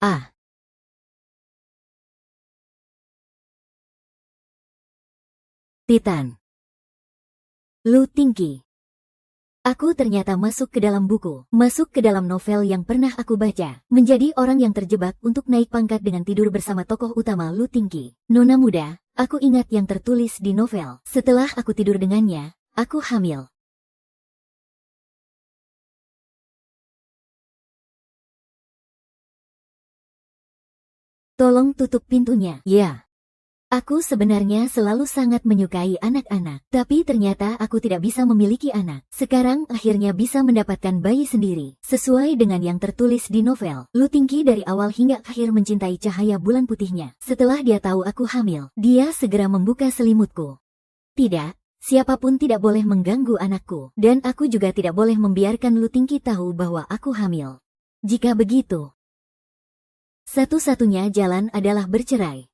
Ah, Titan. Lu Tingqi. Aku ternyata masuk ke dalam buku, masuk ke dalam novel yang pernah aku baca, menjadi orang yang terjebak untuk naik pangkat dengan tidur bersama tokoh utama Lu Tingqi. Nona muda, aku ingat yang tertulis di novel. Setelah aku tidur dengannya, aku hamil. Tolong tutup pintunya. Ya. Aku sebenarnya selalu sangat menyukai anak-anak, tapi ternyata aku tidak bisa memiliki anak. Sekarang akhirnya bisa mendapatkan bayi sendiri. Sesuai dengan yang tertulis di novel, Lu Tingqi dari awal hingga akhir mencintai cahaya bulan putihnya. Setelah dia tahu aku hamil, dia segera membuka selimutku. Tidak, siapapun tidak boleh mengganggu anakku, dan aku juga tidak boleh membiarkan Lu Tingqi tahu bahwa aku hamil. Jika begitu, satu-satunya jalan adalah bercerai.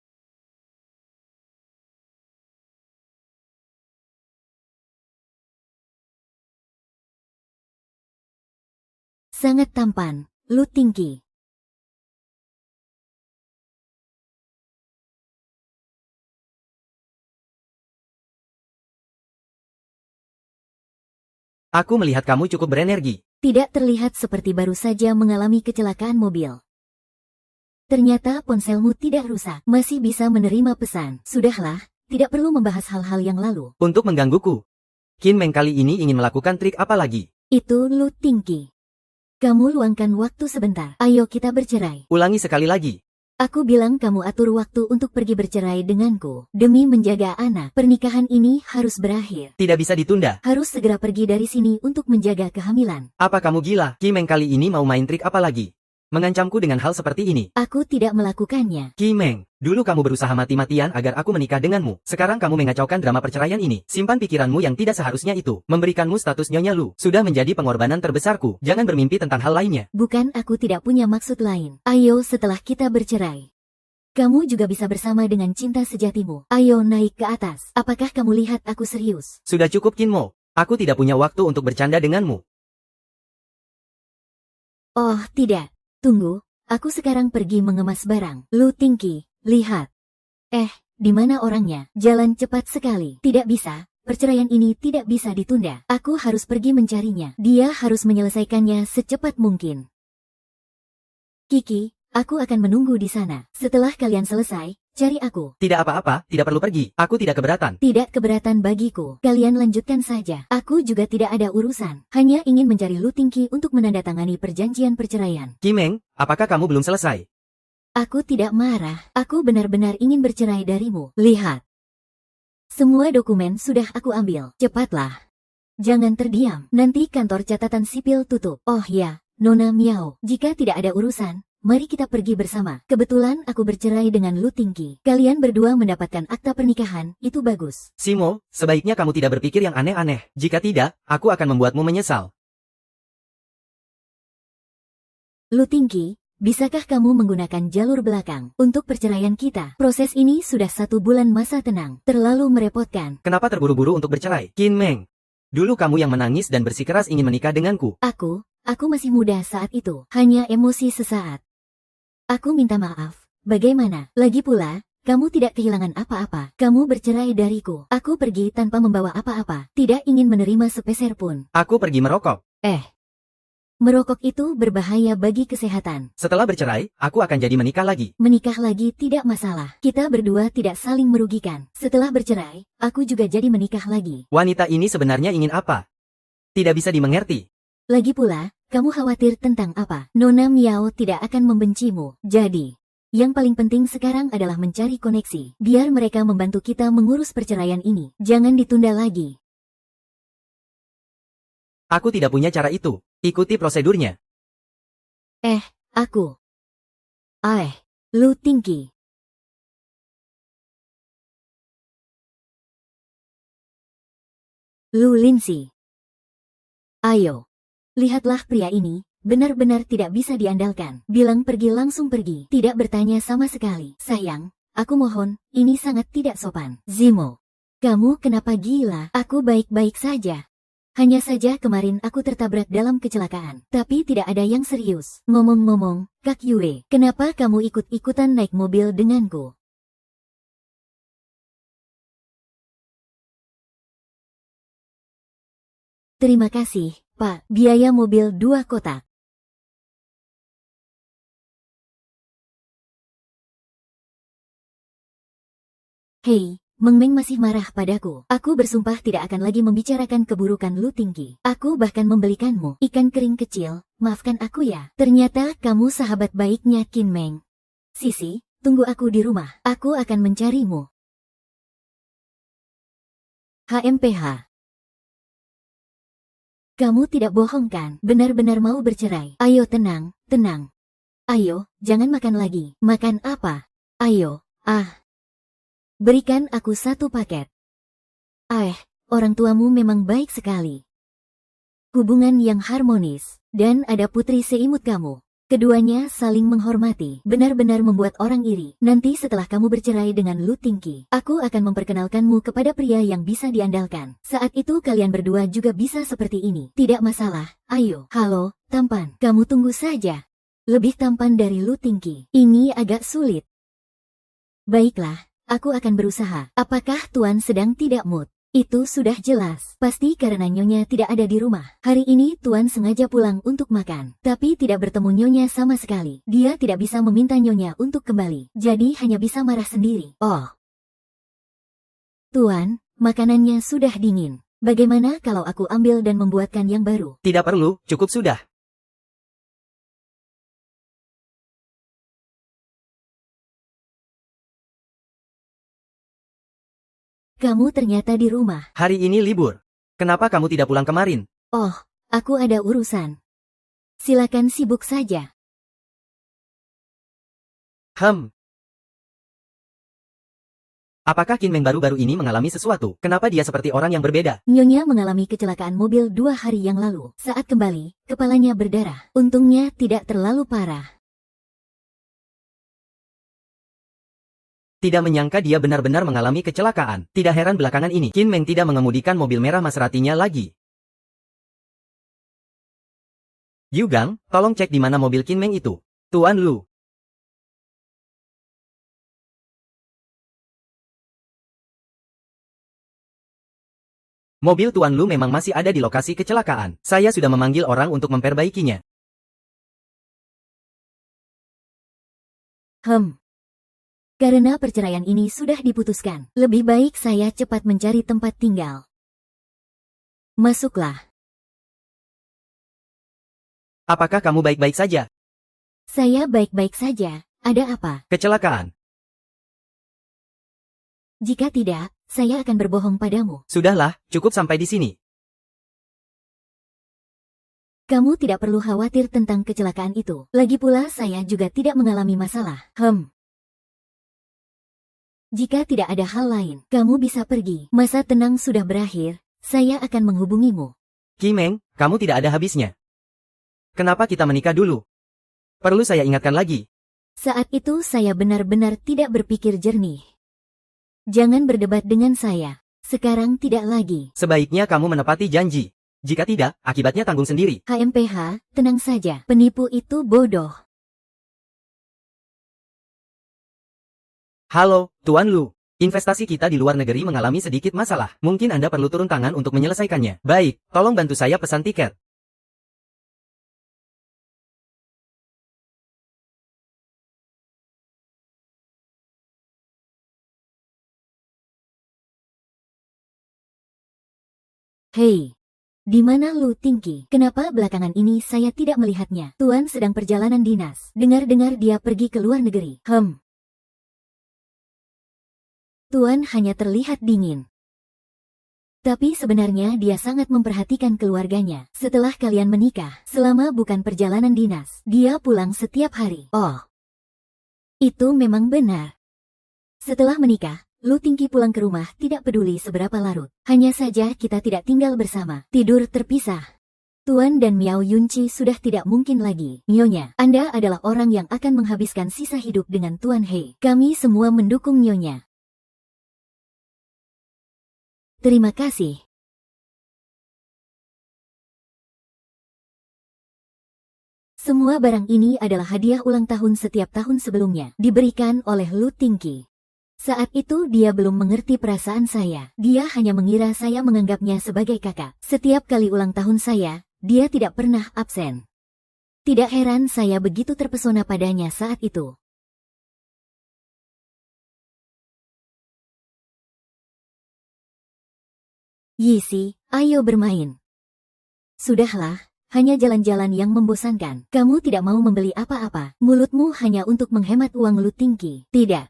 Sangat tampan, Lu Tingqi. Aku melihat kamu cukup berenergi. Tidak terlihat seperti baru saja mengalami kecelakaan mobil. Ternyata ponselmu tidak rusak, masih bisa menerima pesan. Sudahlah, tidak perlu membahas hal-hal yang lalu. Untuk menggangguku. Qin Meng kali ini ingin melakukan trik apa lagi? Itu Lu Tingqi. Kamu luangkan waktu sebentar. Ayo kita bercerai. Ulangi sekali lagi. Aku bilang kamu atur waktu untuk pergi bercerai denganku. Demi menjaga anak, pernikahan ini harus berakhir. Tidak bisa ditunda. Harus segera pergi dari sini untuk menjaga kehamilan. Apa kamu gila? Qin Meng kali ini mau main trik apa lagi? Mengancamku dengan hal seperti ini. Aku tidak melakukannya. Qin Meng, dulu kamu berusaha mati-matian agar aku menikah denganmu. Sekarang kamu mengacaukan drama perceraian ini. Simpan pikiranmu yang tidak seharusnya itu. Memberikanmu status nyonya Lu sudah menjadi pengorbanan terbesarku. Jangan bermimpi tentang hal lainnya. Bukan, aku tidak punya maksud lain. Ayo setelah kita bercerai, kamu juga bisa bersama dengan cinta sejatimu. Ayo naik ke atas. Apakah kamu lihat aku serius? Sudah cukup Qin Mo. Aku tidak punya waktu untuk bercanda denganmu. Oh tidak. Tunggu, aku sekarang pergi mengemas barang. Lu Tingqi, lihat. Di mana orangnya? Jalan cepat sekali. Tidak bisa, perceraian ini tidak bisa ditunda. Aku harus pergi mencarinya. Dia harus menyelesaikannya secepat mungkin. Kiki, aku akan menunggu di sana. Setelah kalian selesai, cari aku. Tidak apa-apa, tidak perlu pergi. Aku tidak keberatan. Tidak keberatan bagiku. Kalian lanjutkan saja. Aku juga tidak ada urusan. Hanya ingin mencari Lu Tingqi untuk menandatangani perjanjian perceraian. Qin Meng, apakah kamu belum selesai? Aku tidak marah. Aku benar-benar ingin bercerai darimu. Lihat. Semua dokumen sudah aku ambil. Cepatlah. Jangan terdiam. Nanti kantor catatan sipil tutup. Oh ya, Nona Miao. Jika tidak ada urusan, mari kita pergi bersama. Kebetulan aku bercerai dengan Lu Tingqi. Kalian berdua mendapatkan akta pernikahan, itu bagus. Simo, sebaiknya kamu tidak berpikir yang aneh-aneh. Jika tidak, aku akan membuatmu menyesal. Lu Tingqi, bisakah kamu menggunakan jalur belakang untuk perceraian kita? Proses ini sudah 1 bulan masa tenang. Terlalu merepotkan. Kenapa terburu-buru untuk bercerai? Qin Meng, dulu kamu yang menangis dan bersikeras ingin menikah denganku. Aku masih muda saat itu. Hanya emosi sesaat. Aku minta maaf. Bagaimana? Lagi pula, kamu tidak kehilangan apa-apa. Kamu bercerai dariku. Aku pergi tanpa membawa apa-apa. Tidak ingin menerima sepeser pun. Aku pergi merokok. Merokok itu berbahaya bagi kesehatan. Setelah bercerai, aku akan jadi menikah lagi. Menikah lagi tidak masalah. Kita berdua tidak saling merugikan. Setelah bercerai, aku juga jadi menikah lagi. Wanita ini sebenarnya ingin apa? Tidak bisa dimengerti. Lagi pula, kamu khawatir tentang apa? Nona Miao tidak akan membencimu. Jadi, yang paling penting sekarang adalah mencari koneksi. Biar mereka membantu kita mengurus perceraian ini. Jangan ditunda lagi. Aku tidak punya cara itu. Ikuti prosedurnya. Aku. Lu Tingqi. Lu Linsi. Ayo. Lihatlah pria ini, benar-benar tidak bisa diandalkan. Bilang pergi langsung pergi, tidak bertanya sama sekali. Sayang, aku mohon, ini sangat tidak sopan. Zimo, kamu kenapa gila? Aku baik-baik saja. Hanya saja kemarin aku tertabrak dalam kecelakaan, tapi tidak ada yang serius. Ngomong-ngomong, Kak Yue, kenapa kamu ikut-ikutan naik mobil denganku? Terima kasih, Pak. Biaya mobil 2 kotak. Hei, Meng Meng masih marah padaku. Aku bersumpah tidak akan lagi membicarakan keburukan Lu Tinggi. Aku bahkan membelikanmu ikan kering kecil. Maafkan aku ya. Ternyata kamu sahabat baiknya Qin Meng. Sisi, tunggu aku di rumah. Aku akan mencarimu. HMPH. Kamu tidak bohong kan? Benar-benar mau bercerai. Ayo tenang, tenang. Ayo, jangan makan lagi. Makan apa? Ayo, berikan aku 1 paket. Orang tuamu memang baik sekali. Hubungan yang harmonis, dan ada putri seimut kamu. Keduanya saling menghormati, benar-benar membuat orang iri. Nanti setelah kamu bercerai dengan Lu Tingqi, aku akan memperkenalkanmu kepada pria yang bisa diandalkan. Saat itu kalian berdua juga bisa seperti ini. Tidak masalah, ayo. Halo, tampan, kamu tunggu saja. Lebih tampan dari Lu Tingqi. Ini agak sulit. Baiklah, aku akan berusaha. Apakah Tuan sedang tidak mood? Itu sudah jelas. Pasti karena Nyonya tidak ada di rumah. Hari ini Tuan sengaja pulang untuk makan. Tapi tidak bertemu Nyonya sama sekali. Dia tidak bisa meminta Nyonya untuk kembali. Jadi hanya bisa marah sendiri. Oh. Tuan, makanannya sudah dingin. Bagaimana kalau aku ambil dan membuatkan yang baru? Tidak perlu, cukup sudah. Kamu ternyata di rumah. Hari ini libur. Kenapa kamu tidak pulang kemarin? Oh, aku ada urusan. Silakan sibuk saja. Apakah Qin Meng baru-baru ini mengalami sesuatu? Kenapa dia seperti orang yang berbeda? Nyonya mengalami kecelakaan mobil 2 hari yang lalu. Saat kembali, kepalanya berdarah. Untungnya tidak terlalu parah. Tidak menyangka dia benar-benar mengalami kecelakaan. Tidak heran belakangan ini, Qin Meng tidak mengemudikan mobil merah Maseratinya lagi. Yugang, tolong cek di mana mobil Qin Meng itu. Tuan Lu. Mobil Tuan Lu memang masih ada di lokasi kecelakaan. Saya sudah memanggil orang untuk memperbaikinya. Karena perceraian ini sudah diputuskan, lebih baik saya cepat mencari tempat tinggal. Masuklah. Apakah kamu baik-baik saja? Saya baik-baik saja. Ada apa? Kecelakaan. Jika tidak, saya akan berbohong padamu. Sudahlah, cukup sampai di sini. Kamu tidak perlu khawatir tentang kecelakaan itu. Lagi pula saya juga tidak mengalami masalah. Jika tidak ada hal lain, kamu bisa pergi. Masa tenang sudah berakhir, saya akan menghubungimu. Qin Meng, kamu tidak ada habisnya. Kenapa kita menikah dulu? Perlu saya ingatkan lagi. Saat itu saya benar-benar tidak berpikir jernih. Jangan berdebat dengan saya. Sekarang tidak lagi. Sebaiknya kamu menepati janji. Jika tidak, akibatnya tanggung sendiri. HMPH, tenang saja. Penipu itu bodoh. Halo, Tuan Lu. Investasi kita di luar negeri mengalami sedikit masalah. Mungkin Anda perlu turun tangan untuk menyelesaikannya. Baik, tolong bantu saya pesan tiket. Hei, di mana Lu Tingqi? Kenapa belakangan ini saya tidak melihatnya? Tuan sedang perjalanan dinas. Dengar-dengar dia pergi ke luar negeri. Tuan hanya terlihat dingin. Tapi sebenarnya dia sangat memperhatikan keluarganya. Setelah kalian menikah, selama bukan perjalanan dinas, dia pulang setiap hari. Oh, itu memang benar. Setelah menikah, Lu Tingqi pulang ke rumah tidak peduli seberapa larut. Hanya saja kita tidak tinggal bersama, tidur terpisah. Tuan dan Miao Yunci sudah tidak mungkin lagi. Nyonya, Anda adalah orang yang akan menghabiskan sisa hidup dengan Tuan He. Kami semua mendukung Nyonya. Terima kasih. Semua barang ini adalah hadiah ulang tahun setiap tahun sebelumnya, diberikan oleh Lu Tingqi. Saat itu dia belum mengerti perasaan saya. Dia hanya mengira saya menganggapnya sebagai kakak. Setiap kali ulang tahun saya, dia tidak pernah absen. Tidak heran saya begitu terpesona padanya saat itu. Yisi, ayo bermain. Sudahlah, hanya jalan-jalan yang membosankan. Kamu tidak mau membeli apa-apa. Mulutmu hanya untuk menghemat uang Lu Tingqi. Tidak.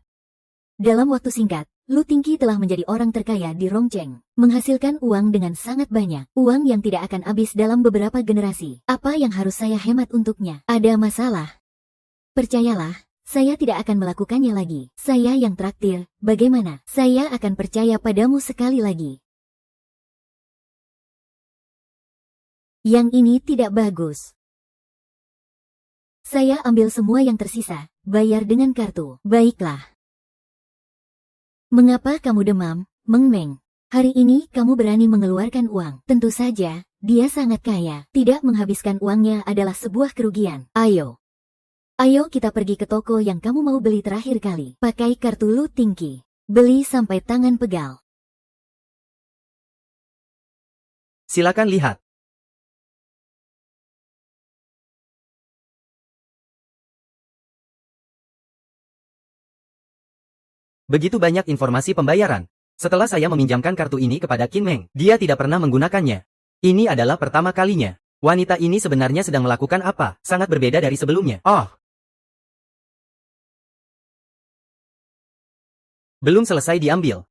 Dalam waktu singkat, Lu Tingqi telah menjadi orang terkaya di Rongcheng, menghasilkan uang dengan sangat banyak, uang yang tidak akan habis dalam beberapa generasi. Apa yang harus saya hemat untuknya? Ada masalah? Percayalah, saya tidak akan melakukannya lagi. Saya yang traktir, bagaimana? Saya akan percaya padamu sekali lagi. Yang ini tidak bagus. Saya ambil semua yang tersisa, bayar dengan kartu. Baiklah. Mengapa kamu demam, Meng Meng? Hari ini kamu berani mengeluarkan uang. Tentu saja, dia sangat kaya. Tidak menghabiskan uangnya adalah sebuah kerugian. Ayo. Ayo kita pergi ke toko yang kamu mau beli terakhir kali. Pakai kartu Lu Tingqi. Beli sampai tangan pegal. Silakan lihat. Begitu banyak informasi pembayaran. Setelah saya meminjamkan kartu ini kepada Qin Meng, dia tidak pernah menggunakannya. Ini adalah pertama kalinya. Wanita ini sebenarnya sedang melakukan apa? Sangat berbeda dari sebelumnya. Oh! Belum selesai diambil.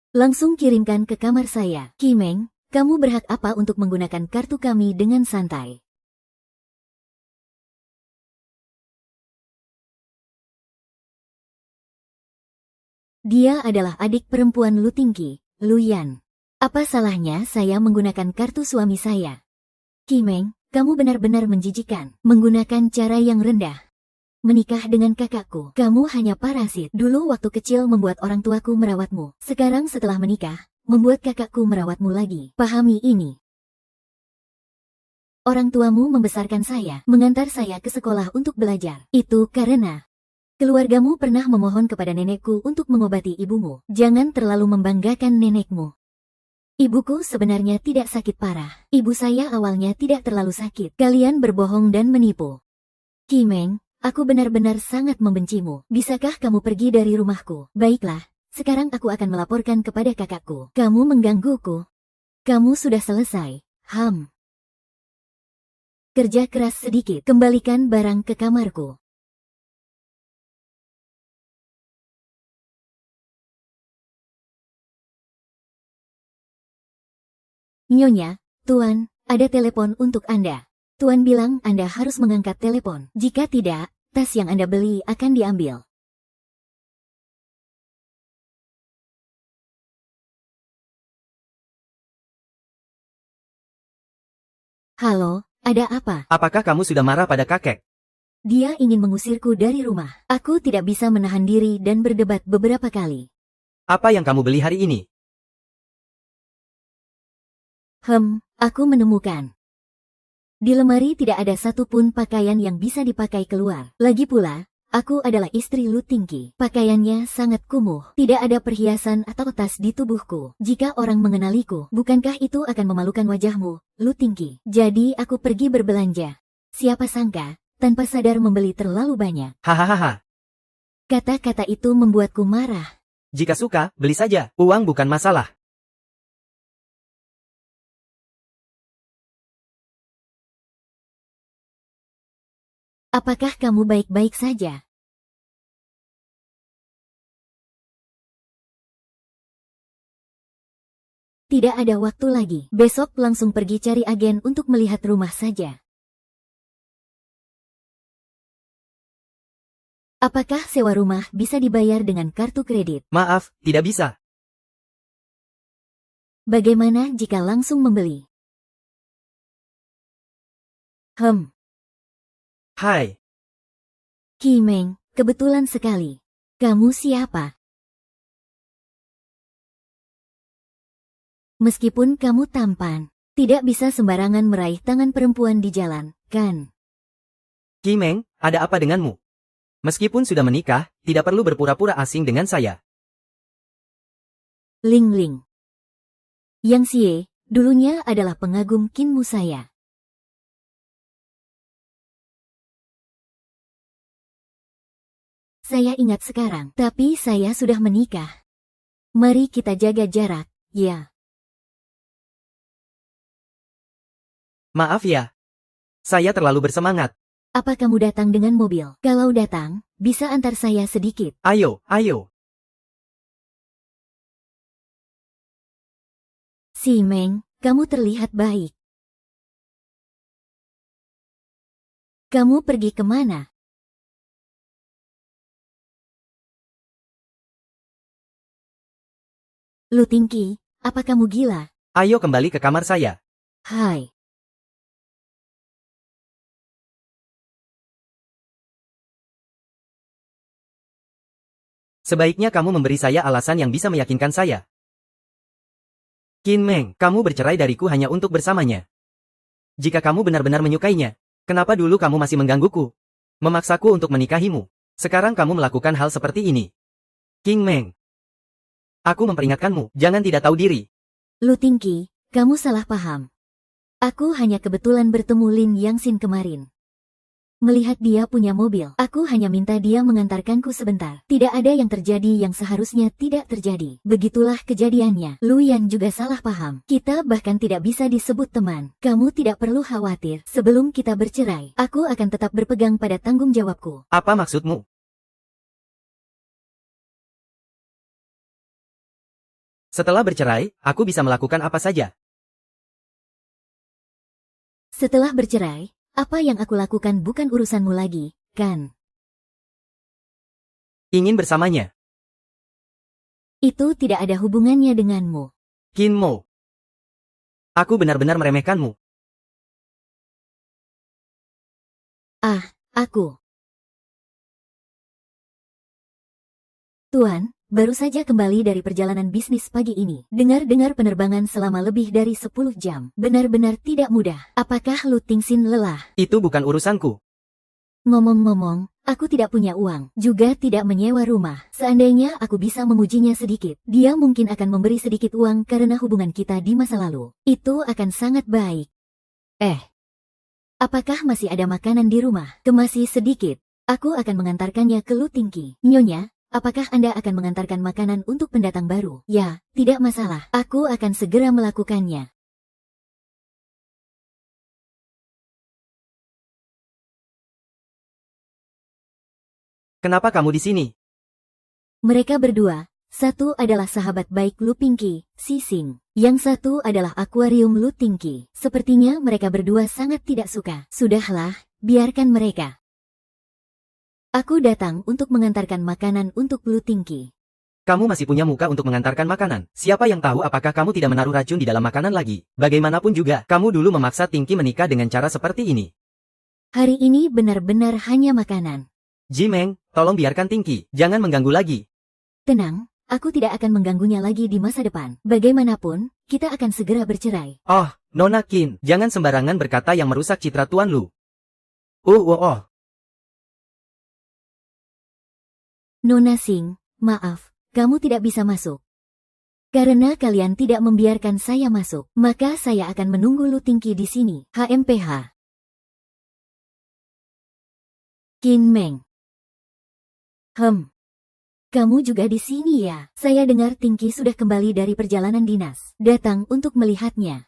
Langsung kirimkan ke kamar saya. Qi Meng, kamu berhak apa untuk menggunakan kartu kami dengan santai? Dia adalah adik perempuan Lu Tingqi, Lu Yan. Apa salahnya saya menggunakan kartu suami saya? Qi Meng, kamu benar-benar menjijikan. Menggunakan cara yang rendah. Menikah dengan kakakku. Kamu hanya parasit. Dulu waktu kecil membuat orang tuaku merawatmu. Sekarang setelah menikah, membuat kakakku merawatmu lagi. Pahami ini. Orang tuamu membesarkan saya, mengantar saya ke sekolah untuk belajar. Itu karena keluargamu pernah memohon kepada nenekku untuk mengobati ibumu. Jangan terlalu membanggakan nenekmu. Ibuku sebenarnya tidak sakit parah. Ibu saya awalnya tidak terlalu sakit. Kalian berbohong dan menipu. Qi Meng, aku benar-benar sangat membencimu. Bisakah kamu pergi dari rumahku? Baiklah, sekarang aku akan melaporkan kepada kakakku. Kamu menggangguku. Kamu sudah selesai. Kerja keras sedikit. Kembalikan barang ke kamarku. Nyonya, Tuan, ada telepon untuk Anda. Tuan bilang Anda harus mengangkat telepon. Jika tidak, tas yang Anda beli akan diambil. Halo, ada apa? Apakah kamu sudah marah pada kakek? Dia ingin mengusirku dari rumah. Aku tidak bisa menahan diri dan berdebat beberapa kali. Apa yang kamu beli hari ini? Aku menemukan. Di lemari tidak ada satupun pakaian yang bisa dipakai keluar. Lagi pula, aku adalah istri Lu Tingqi. Pakaiannya sangat kumuh. Tidak ada perhiasan atau tas di tubuhku. Jika orang mengenaliku, bukankah itu akan memalukan wajahmu, Lu Tingqi? Jadi aku pergi berbelanja. Siapa sangka, tanpa sadar membeli terlalu banyak. Hahaha. Kata-kata itu membuatku marah. Jika suka, beli saja. Uang bukan masalah. Apakah kamu baik-baik saja? Tidak ada waktu lagi. Besok langsung pergi cari agen untuk melihat rumah saja. Apakah sewa rumah bisa dibayar dengan kartu kredit? Maaf, tidak bisa. Bagaimana jika langsung membeli? Hai. Qi Meng, kebetulan sekali. Kamu siapa? Meskipun kamu tampan, tidak bisa sembarangan meraih tangan perempuan di jalan, kan? Kimeng, ada apa denganmu? Meskipun sudah menikah, tidak perlu berpura-pura asing dengan saya. Ling Ling. Yang Xie, dulunya adalah pengagum kinmu saya. Saya ingat sekarang, tapi saya sudah menikah. Mari kita jaga jarak, ya. Maaf ya. Saya terlalu bersemangat. Apa kamu datang dengan mobil? Kalau datang, bisa antar saya sedikit. Ayo, ayo. Si Meng, kamu terlihat baik. Kamu pergi kemana? Lu Tingki, apa kamu gila? Ayo kembali ke kamar saya. Hai. Sebaiknya kamu memberi saya alasan yang bisa meyakinkan saya. Qin Meng, kamu bercerai dariku hanya untuk bersamanya. Jika kamu benar-benar menyukainya, kenapa dulu kamu masih menggangguku? Memaksaku untuk menikahimu. Sekarang kamu melakukan hal seperti ini. Qin Meng. Aku memperingatkanmu, jangan tidak tahu diri. Lu Tingki, kamu salah paham. Aku hanya kebetulan bertemu Lin Yangxin kemarin. Melihat dia punya mobil, aku hanya minta dia mengantarkanku sebentar. Tidak ada yang terjadi yang seharusnya tidak terjadi. Begitulah kejadiannya. Lu Yan juga salah paham. Kita bahkan tidak bisa disebut teman. Kamu tidak perlu khawatir. Sebelum kita bercerai, aku akan tetap berpegang pada tanggung jawabku. Apa maksudmu? Setelah bercerai, aku bisa melakukan apa saja. Setelah bercerai, apa yang aku lakukan bukan urusanmu lagi, kan? Ingin bersamanya. Itu tidak ada hubungannya denganmu. Qin Mo. Aku benar-benar meremehkanmu. Ah, aku. Tuan, baru saja kembali dari perjalanan bisnis pagi ini. Dengar-dengar penerbangan selama lebih dari 10 jam. Benar-benar tidak mudah. Apakah Lu Tingxin lelah? Itu bukan urusanku. Ngomong-ngomong, aku tidak punya uang, juga tidak menyewa rumah. Seandainya aku bisa memujinya sedikit, dia mungkin akan memberi sedikit uang karena hubungan kita di masa lalu. Itu akan sangat baik. Apakah masih ada makanan di rumah? Masih sedikit. Aku akan mengantarkannya ke Lu Tingki. Nyonya, apakah Anda akan mengantarkan makanan untuk pendatang baru? Ya, tidak masalah. Aku akan segera melakukannya. Kenapa kamu di sini? Mereka berdua, satu adalah sahabat baik Lu Pingki, Si Sing. Yang satu adalah akuarium Lu Tingki. Sepertinya mereka berdua sangat tidak suka. Sudahlah, biarkan mereka. Aku datang untuk mengantarkan makanan untuk Lu Tingki. Kamu masih punya muka untuk mengantarkan makanan. Siapa yang tahu apakah kamu tidak menaruh racun di dalam makanan lagi? Bagaimanapun juga, kamu dulu memaksa Tingki menikah dengan cara seperti ini. Hari ini benar-benar hanya makanan. Jimeng, tolong biarkan Tingki. Jangan mengganggu lagi. Tenang, aku tidak akan mengganggunya lagi di masa depan. Bagaimanapun, kita akan segera bercerai. Oh, Nona Qin, jangan sembarangan berkata yang merusak citra Tuan Lu. Oh. Nona Sing, maaf, kamu tidak bisa masuk. Karena kalian tidak membiarkan saya masuk, maka saya akan menunggu Lu Tingki di sini. HMPH. Qin Meng. Kamu juga di sini ya? Saya dengar Tingki sudah kembali dari perjalanan dinas. Datang untuk melihatnya.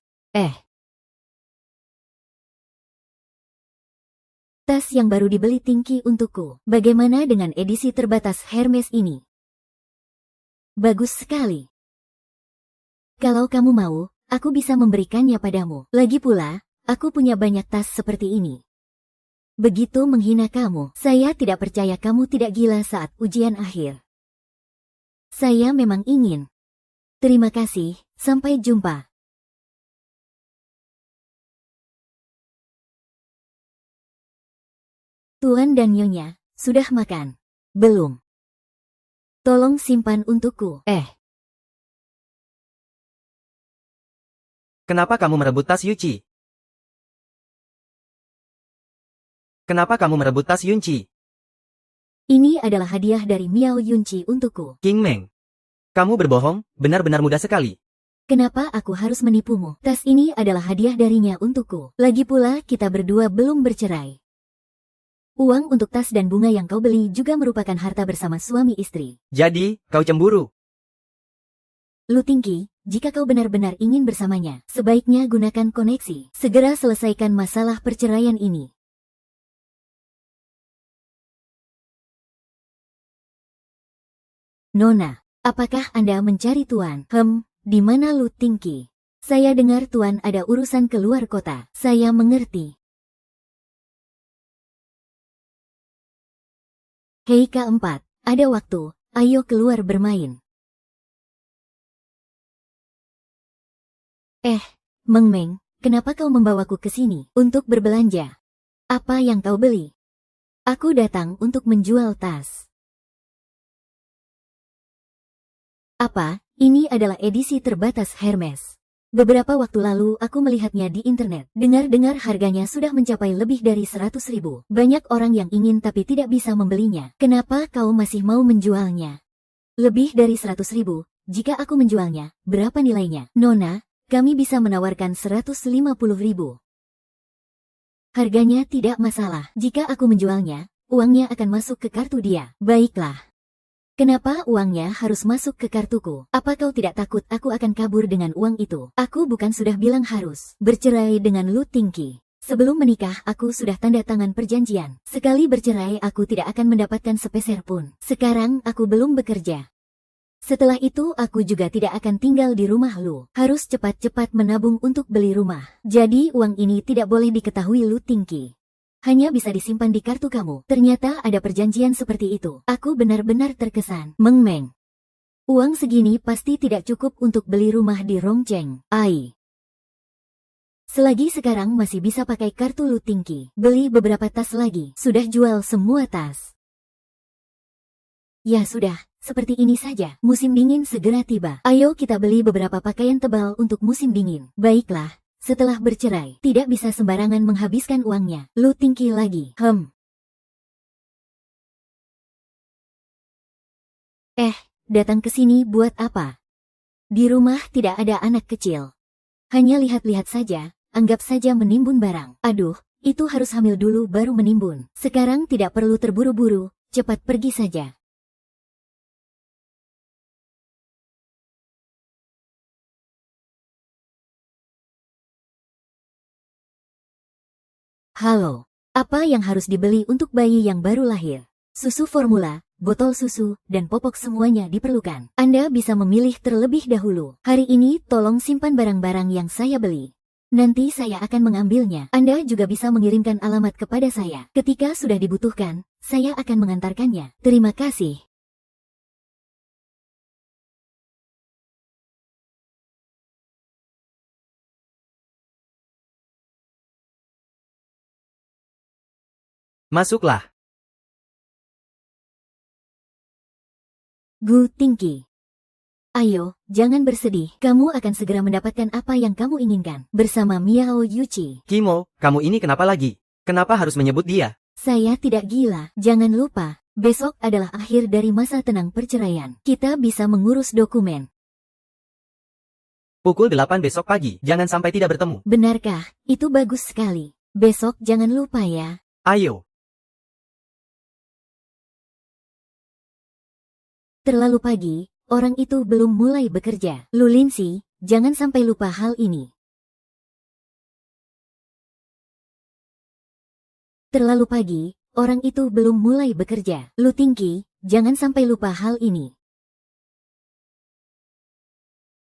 Tas yang baru dibeli Tingki untukku. Bagaimana dengan edisi terbatas Hermes ini? Bagus sekali. Kalau kamu mau, aku bisa memberikannya padamu. Lagi pula, aku punya banyak tas seperti ini. Begitu menghina kamu, saya tidak percaya kamu tidak gila saat ujian akhir. Saya memang ingin. Terima kasih, sampai jumpa. Tuan dan Nyonya, sudah makan? Belum. Tolong simpan untukku. Kenapa kamu merebut tas Yuchi? Kenapa kamu merebut tas Yunci? Ini adalah hadiah dari Miao Yunci untukku. King Meng. Kamu berbohong, benar-benar mudah sekali. Kenapa aku harus menipumu? Tas ini adalah hadiah darinya untukku. Lagi pula, kita berdua belum bercerai. Uang untuk tas dan bunga yang kau beli juga merupakan harta bersama suami istri. Jadi, kau cemburu. Lu Tingki, jika kau benar-benar ingin bersamanya, sebaiknya gunakan koneksi. Segera selesaikan masalah perceraian ini. Nona, apakah Anda mencari Tuan? Di mana Lu Tingki? Saya dengar Tuan ada urusan keluar kota. Saya mengerti. Hei K4, ada waktu, ayo keluar bermain. Meng Meng, kenapa kau membawaku ke sini? Untuk berbelanja. Apa yang kau beli? Aku datang untuk menjual tas. Apa? Ini adalah edisi terbatas Hermes. Beberapa waktu lalu aku melihatnya di internet. Dengar-dengar harganya sudah mencapai lebih dari 100.000. Banyak orang yang ingin tapi tidak bisa membelinya. Kenapa kau masih mau menjualnya? Lebih dari 100.000. Jika aku menjualnya, berapa nilainya? Nona, kami bisa menawarkan 150.000. Harganya tidak masalah. Jika aku menjualnya, uangnya akan masuk ke kartu dia. Baiklah. Kenapa uangnya harus masuk ke kartuku? Apa kau tidak takut aku akan kabur dengan uang itu? Aku bukan sudah bilang harus bercerai dengan Lu Tingki. Sebelum menikah aku sudah tanda tangan perjanjian. Sekali bercerai aku tidak akan mendapatkan sepeser pun. Sekarang aku belum bekerja. Setelah itu aku juga tidak akan tinggal di rumah Lu. Harus cepat-cepat menabung untuk beli rumah. Jadi uang ini tidak boleh diketahui Lu Tingki. Hanya bisa disimpan di kartu kamu. Ternyata ada perjanjian seperti itu. Aku benar-benar terkesan. Meng Meng. Uang segini pasti tidak cukup untuk beli rumah di Rongcheng. Selagi sekarang masih bisa pakai kartu Lu Tingki. Beli beberapa tas lagi. Sudah jual semua tas. Ya sudah, seperti ini saja. Musim dingin segera tiba. Ayo kita beli beberapa pakaian tebal untuk musim dingin. Baiklah, setelah bercerai, tidak bisa sembarangan menghabiskan uangnya. Lu Tingki lagi. Datang ke sini buat apa? Di rumah tidak ada anak kecil. Hanya lihat-lihat saja, anggap saja menimbun barang. Aduh, itu harus hamil dulu baru menimbun. Sekarang tidak perlu terburu-buru, cepat pergi saja. Halo, apa yang harus dibeli untuk bayi yang baru lahir? Susu formula, botol susu, dan popok semuanya diperlukan. Anda bisa memilih terlebih dahulu. Hari ini tolong simpan barang-barang yang saya beli. Nanti saya akan mengambilnya. Anda juga bisa mengirimkan alamat kepada saya. Ketika sudah dibutuhkan, saya akan mengantarkannya. Terima kasih. Masuklah. Gu Tingki. Ayo, jangan bersedih. Kamu akan segera mendapatkan apa yang kamu inginkan. Bersama Miao Yuchi. Kimo, kamu ini kenapa lagi? Kenapa harus menyebut dia? Saya tidak gila. Jangan lupa, besok adalah akhir dari masa tenang perceraian. Kita bisa mengurus dokumen. Pukul 8 besok pagi, jangan sampai tidak bertemu. Benarkah? Itu bagus sekali. Besok jangan lupa ya. Ayo. Terlalu pagi, orang itu belum mulai bekerja. Lu Linsi, jangan sampai lupa hal ini. Terlalu pagi, orang itu belum mulai bekerja. Lu Tingki, jangan sampai lupa hal ini.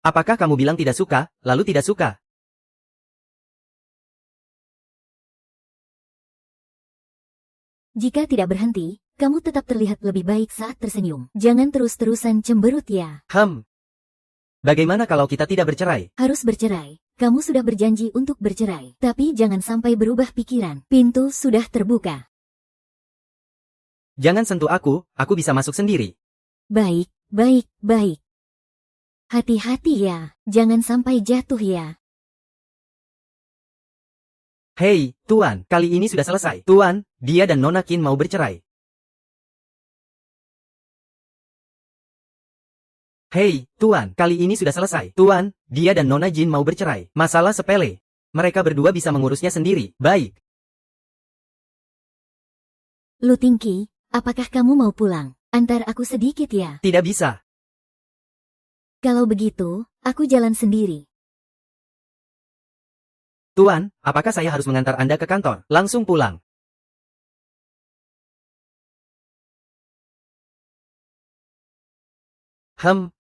Apakah kamu bilang tidak suka, lalu tidak suka? Jika tidak berhenti, kamu tetap terlihat lebih baik saat tersenyum. Jangan terus-terusan cemberut ya. Bagaimana kalau kita tidak bercerai? Harus bercerai. Kamu sudah berjanji untuk bercerai. Tapi jangan sampai berubah pikiran. Pintu sudah terbuka. Jangan sentuh aku bisa masuk sendiri. Baik, baik, baik. Hati-hati ya, jangan sampai jatuh ya. Hei, Tuan, kali ini sudah selesai. Tuan, dia dan Nona Qin mau bercerai. Hei, Tuan, kali ini sudah selesai. Tuan, dia dan Nona Jin mau bercerai. Masalah sepele. Mereka berdua bisa mengurusnya sendiri. Baik. Lu Tingki, apakah kamu mau pulang? Antar aku sedikit ya. Tidak bisa. Kalau begitu, aku jalan sendiri. Tuan, apakah saya harus mengantar Anda ke kantor? Langsung pulang. Hem.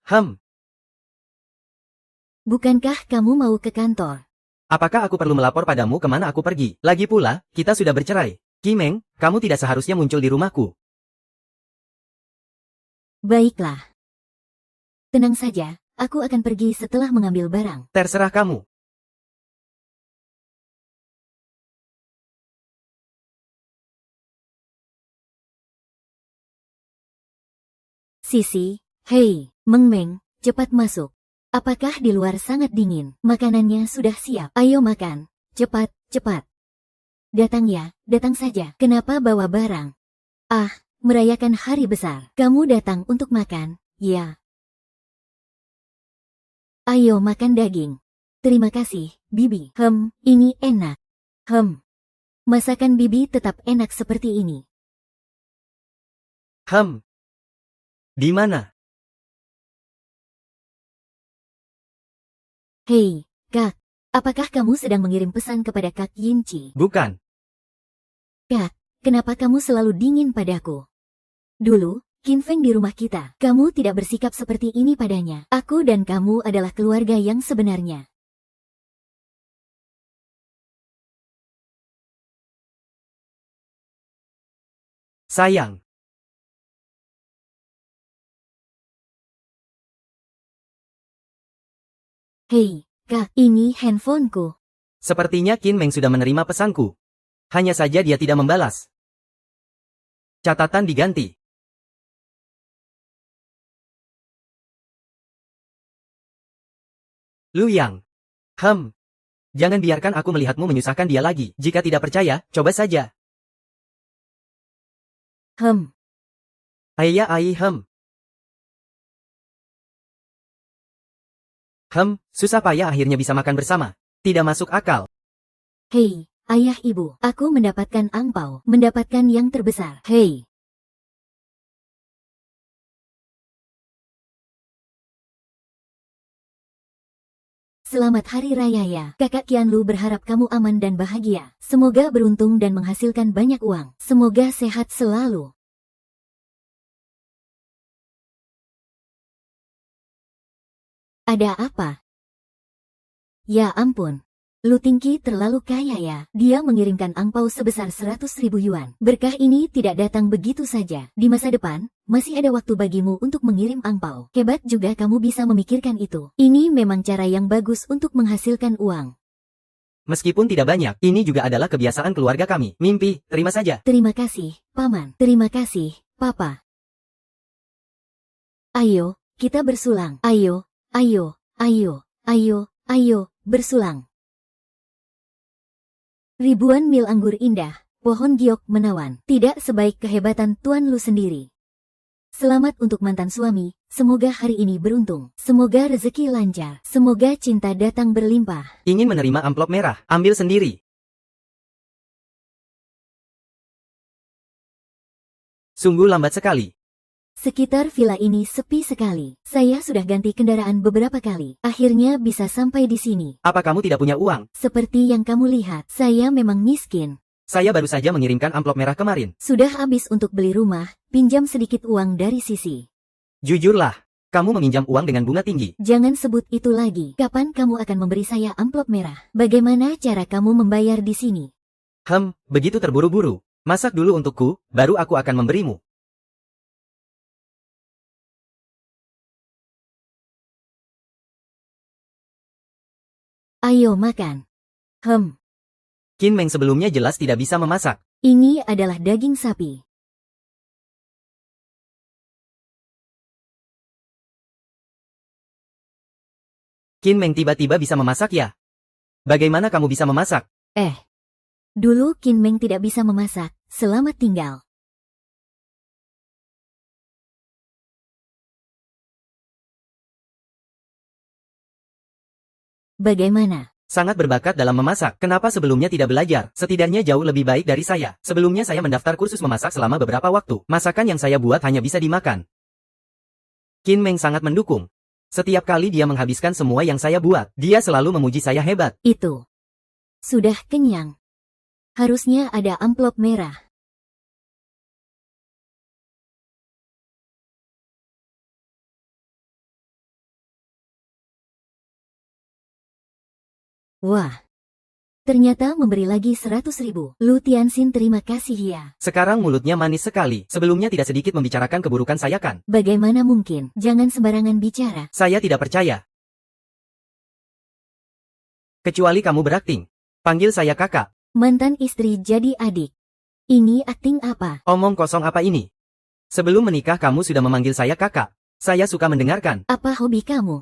Bukankah kamu mau ke kantor? Apakah aku perlu melapor padamu kemana aku pergi? Lagi pula, kita sudah bercerai. Kimeng, kamu tidak seharusnya muncul di rumahku. Baiklah. Tenang saja, aku akan pergi setelah mengambil barang. Terserah kamu. Sisi, hei, Meng, cepat masuk. Apakah di luar sangat dingin? Makanannya sudah siap. Ayo makan. Cepat, cepat. Datang ya, datang saja. Kenapa bawa barang? Ah, merayakan hari besar. Kamu datang untuk makan, ya. Ayo makan daging. Terima kasih, Bibi. Ini enak. Masakan Bibi tetap enak seperti ini. Di mana? Hei, Kak. Apakah kamu sedang mengirim pesan kepada Kak Yinci? Bukan. Kak, kenapa kamu selalu dingin padaku? Dulu, Qin Feng di rumah kita. Kamu tidak bersikap seperti ini padanya. Aku dan kamu adalah keluarga yang sebenarnya. Sayang. Hei, Kak, ini handphoneku. Sepertinya Qin Meng sudah menerima pesanku. Hanya saja dia tidak membalas. Catatan diganti. Lu Yang. Jangan biarkan aku melihatmu menyusahkan dia lagi. Jika tidak percaya, coba saja. Susah payah akhirnya bisa makan bersama. Tidak masuk akal. Hei, ayah ibu, aku mendapatkan angpau, mendapatkan yang terbesar. Hei. Selamat Hari Raya ya. Kakak Qianlu berharap kamu aman dan bahagia. Semoga beruntung dan menghasilkan banyak uang. Semoga sehat selalu. Ada apa? Ya ampun. Lu Tingki terlalu kaya ya. Dia mengirimkan angpau sebesar 100.000 yuan. Berkah ini tidak datang begitu saja. Di masa depan, masih ada waktu bagimu untuk mengirim angpau. Hebat juga kamu bisa memikirkan itu. Ini memang cara yang bagus untuk menghasilkan uang. Meskipun tidak banyak, ini juga adalah kebiasaan keluarga kami. Mimpi, terima saja. Terima kasih, Paman. Terima kasih, Papa. Ayo, kita bersulang. Ayo, bersulang. Ribuan mil anggur indah, pohon giok menawan, tidak sebaik kehebatan Tuan Lu sendiri. Selamat untuk mantan suami, semoga hari ini beruntung, semoga rezeki lancar, semoga cinta datang berlimpah. Ingin menerima amplop merah, ambil sendiri. Sungguh lambat sekali. Sekitar villa ini sepi sekali. Saya sudah ganti kendaraan beberapa kali. Akhirnya bisa sampai di sini. Apa kamu tidak punya uang? Seperti yang kamu lihat, saya memang miskin. Saya baru saja mengirimkan amplop merah kemarin. Sudah habis untuk beli rumah, pinjam sedikit uang dari Sisi. Jujurlah, kamu meminjam uang dengan bunga tinggi. Jangan sebut itu lagi. Kapan kamu akan memberi saya amplop merah? Bagaimana cara kamu membayar di sini? Begitu terburu-buru. Masak dulu untukku, baru aku akan memberimu. Ayo makan. Qin Meng sebelumnya jelas tidak bisa memasak. Ini adalah daging sapi. Qin Meng tiba-tiba bisa memasak ya? Bagaimana kamu bisa memasak? Dulu Qin Meng tidak bisa memasak, selamat tinggal. Bagaimana? Sangat berbakat dalam memasak. Kenapa sebelumnya tidak belajar? Setidaknya jauh lebih baik dari saya. Sebelumnya saya mendaftar kursus memasak selama beberapa waktu. Masakan yang saya buat hanya bisa dimakan. Qin Meng sangat mendukung. Setiap kali dia menghabiskan semua yang saya buat, dia selalu memuji saya hebat. Itu. Sudah kenyang. Harusnya ada amplop merah. Wah. Ternyata memberi lagi 100.000. Lu Tianxin terima kasih ya. Sekarang mulutnya manis sekali. Sebelumnya tidak sedikit membicarakan keburukan saya kan? Bagaimana mungkin? Jangan sembarangan bicara. Saya tidak percaya. Kecuali kamu berakting. Panggil saya kakak. Mantan istri jadi adik. Ini akting apa? Omong kosong apa ini? Sebelum menikah kamu sudah memanggil saya kakak. Saya suka mendengarkan. Apa hobi kamu?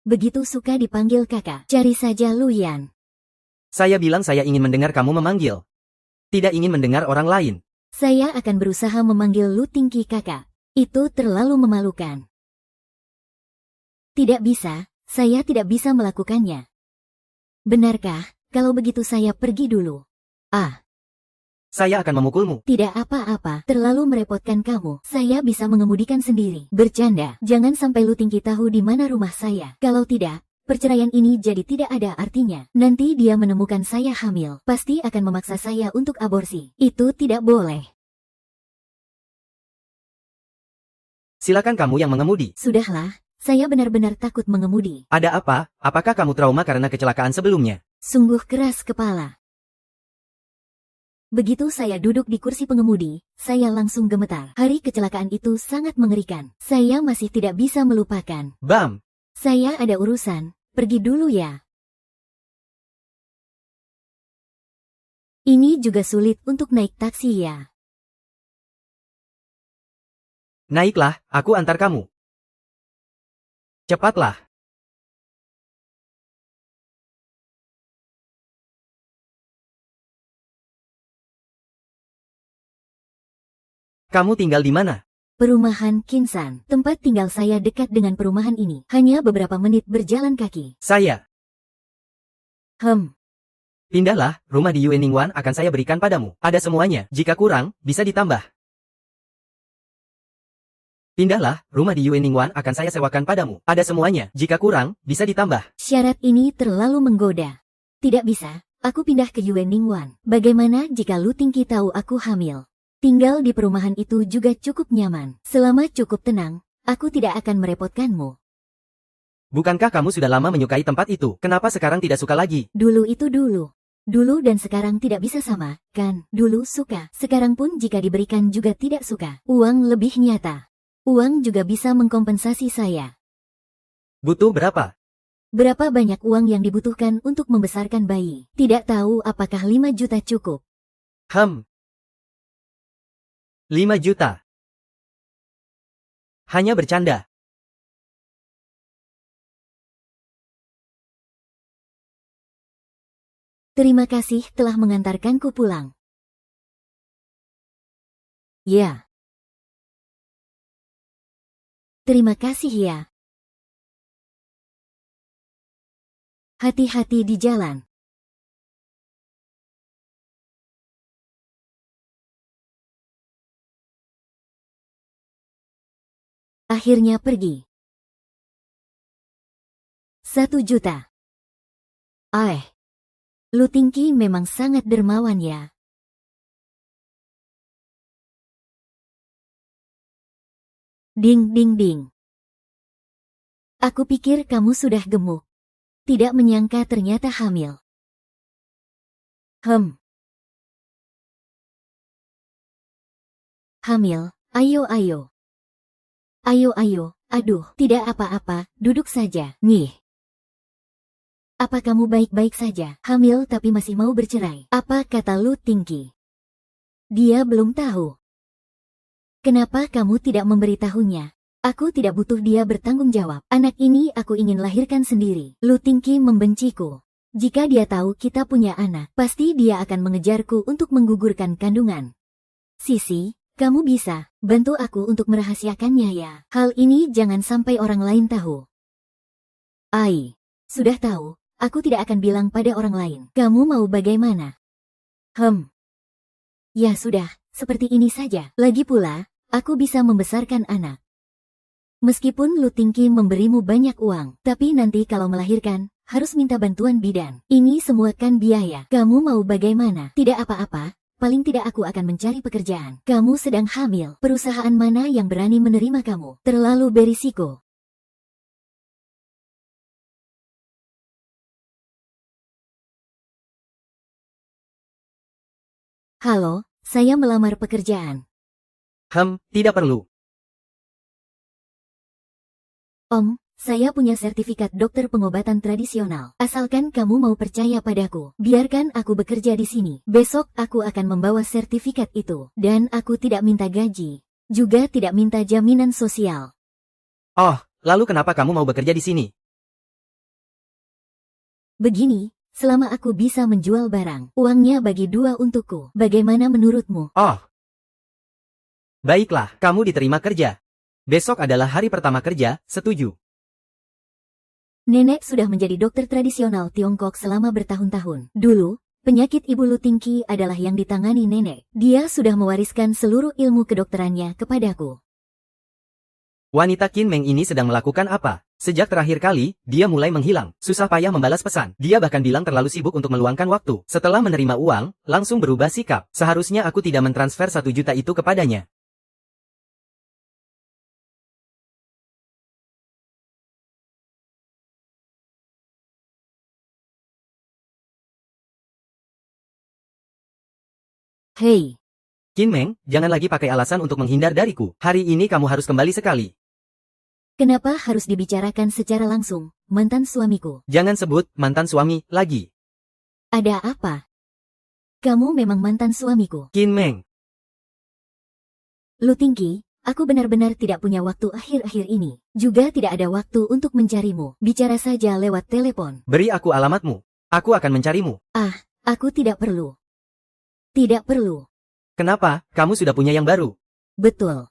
Begitu suka dipanggil kakak. Cari saja Lu Yan. Saya bilang saya ingin mendengar kamu memanggil. Tidak ingin mendengar orang lain. Saya akan berusaha memanggil Lu Tingki kakak. Itu terlalu memalukan. Tidak bisa, saya tidak bisa melakukannya. Benarkah? Kalau begitu saya pergi dulu. Ah. Saya akan memukulmu. Tidak apa-apa, terlalu merepotkan kamu. Saya bisa mengemudikan sendiri. Bercanda, jangan sampai Lu Tingki tahu di mana rumah saya. Kalau tidak, perceraian ini jadi tidak ada artinya. Nanti dia menemukan saya hamil. Pasti akan memaksa saya untuk aborsi. Itu tidak boleh. Silakan kamu yang mengemudi. Sudahlah, saya benar-benar takut mengemudi. Ada apa? Apakah kamu trauma karena kecelakaan sebelumnya? Sungguh keras kepala. Begitu saya duduk di kursi pengemudi, saya langsung gemetar. Hari kecelakaan itu sangat mengerikan. Saya masih tidak bisa melupakan. Bam! Saya ada urusan, pergi dulu ya. Ini juga sulit untuk naik taksi ya. Naiklah, aku antar kamu. Cepatlah. Kamu tinggal di mana? Perumahan Kinsan. Tempat tinggal saya dekat dengan perumahan ini. Hanya beberapa menit berjalan kaki. Saya. Pindahlah, rumah di Yue Ningwan akan saya berikan padamu. Ada semuanya, jika kurang, bisa ditambah. Pindahlah, rumah di Yue Ningwan akan saya sewakan padamu. Ada semuanya, jika kurang, bisa ditambah. Syarat ini terlalu menggoda. Tidak bisa, aku pindah ke Yue Ningwan. Bagaimana jika Lu Tingki tahu aku hamil? Tinggal di perumahan itu juga cukup nyaman. Selama cukup tenang, aku tidak akan merepotkanmu. Bukankah kamu sudah lama menyukai tempat itu? Kenapa sekarang tidak suka lagi? Dulu itu dulu. Dulu dan sekarang tidak bisa sama, kan? Dulu suka, sekarang pun jika diberikan juga tidak suka. Uang lebih nyata. Uang juga bisa mengkompensasi saya. Butuh berapa? Berapa banyak uang yang dibutuhkan untuk membesarkan bayi? Tidak tahu apakah 5 juta cukup. 5 juta. Hanya bercanda. Terima kasih telah mengantarkanku pulang. Ya. Terima kasih ya. Hati-hati di jalan. Akhirnya pergi. 1 juta. Lu Tingki memang sangat dermawan ya. Ding ding ding. Aku pikir kamu sudah gemuk. Tidak menyangka ternyata hamil. Hamil, ayo ayo. Ayo ayo, aduh, tidak apa-apa, duduk saja. Nih. Apa kamu baik-baik saja? Hamil tapi masih mau bercerai. Apa kata Lu Tingki? Dia belum tahu. Kenapa kamu tidak memberitahunya? Aku tidak butuh dia bertanggung jawab. Anak ini aku ingin lahirkan sendiri. Lu Tingki membenciku. Jika dia tahu kita punya anak, pasti dia akan mengejarku untuk menggugurkan kandungan. Sisi, kamu bisa bantu aku untuk merahasiakannya ya. Hal ini jangan sampai orang lain tahu. Ai, sudah tahu, aku tidak akan bilang pada orang lain. Kamu mau bagaimana? Ya sudah, seperti ini saja. Lagi pula, aku bisa membesarkan anak. Meskipun Lu Tingki memberimu banyak uang, tapi nanti kalau melahirkan, harus minta bantuan bidan. Ini semua kan biaya. Kamu mau bagaimana? Tidak apa-apa, paling tidak aku akan mencari pekerjaan. Kamu sedang hamil. Perusahaan mana yang berani menerima kamu? Terlalu berisiko. Halo, saya melamar pekerjaan. Tidak perlu. Om, saya punya sertifikat dokter pengobatan tradisional. Asalkan kamu mau percaya padaku, biarkan aku bekerja di sini. Besok aku akan membawa sertifikat itu. Dan aku tidak minta gaji. Juga tidak minta jaminan sosial. Oh, lalu kenapa kamu mau bekerja di sini? Begini, selama aku bisa menjual barang, uangnya bagi dua untukku. Bagaimana menurutmu? Oh. Baiklah, kamu diterima kerja. Besok adalah hari pertama kerja, setuju. Nenek sudah menjadi dokter tradisional Tiongkok selama bertahun-tahun. Dulu, penyakit Ibu Lu Tingki adalah yang ditangani nenek. Dia sudah mewariskan seluruh ilmu kedokterannya kepadaku. Wanita Qin Meng ini sedang melakukan apa? Sejak terakhir kali, dia mulai menghilang. Susah payah membalas pesan. Dia bahkan bilang terlalu sibuk untuk meluangkan waktu. Setelah menerima uang, langsung berubah sikap. Seharusnya aku tidak mentransfer 1 juta itu kepadanya. Hei, Qin Meng, jangan lagi pakai alasan untuk menghindar dariku. Hari ini kamu harus kembali sekali. kenapa harus dibicarakan secara langsung, mantan suamiku? Jangan sebut mantan suami lagi. Ada apa? Kamu memang mantan suamiku. Qin Meng, Lu Tingki, aku benar-benar tidak punya waktu akhir-akhir ini. Juga tidak ada waktu untuk mencarimu. Bicara saja lewat telepon. beri aku alamatmu. Aku akan mencarimu. Aku tidak perlu. Tidak perlu. Kenapa? Kamu sudah punya yang baru. Betul.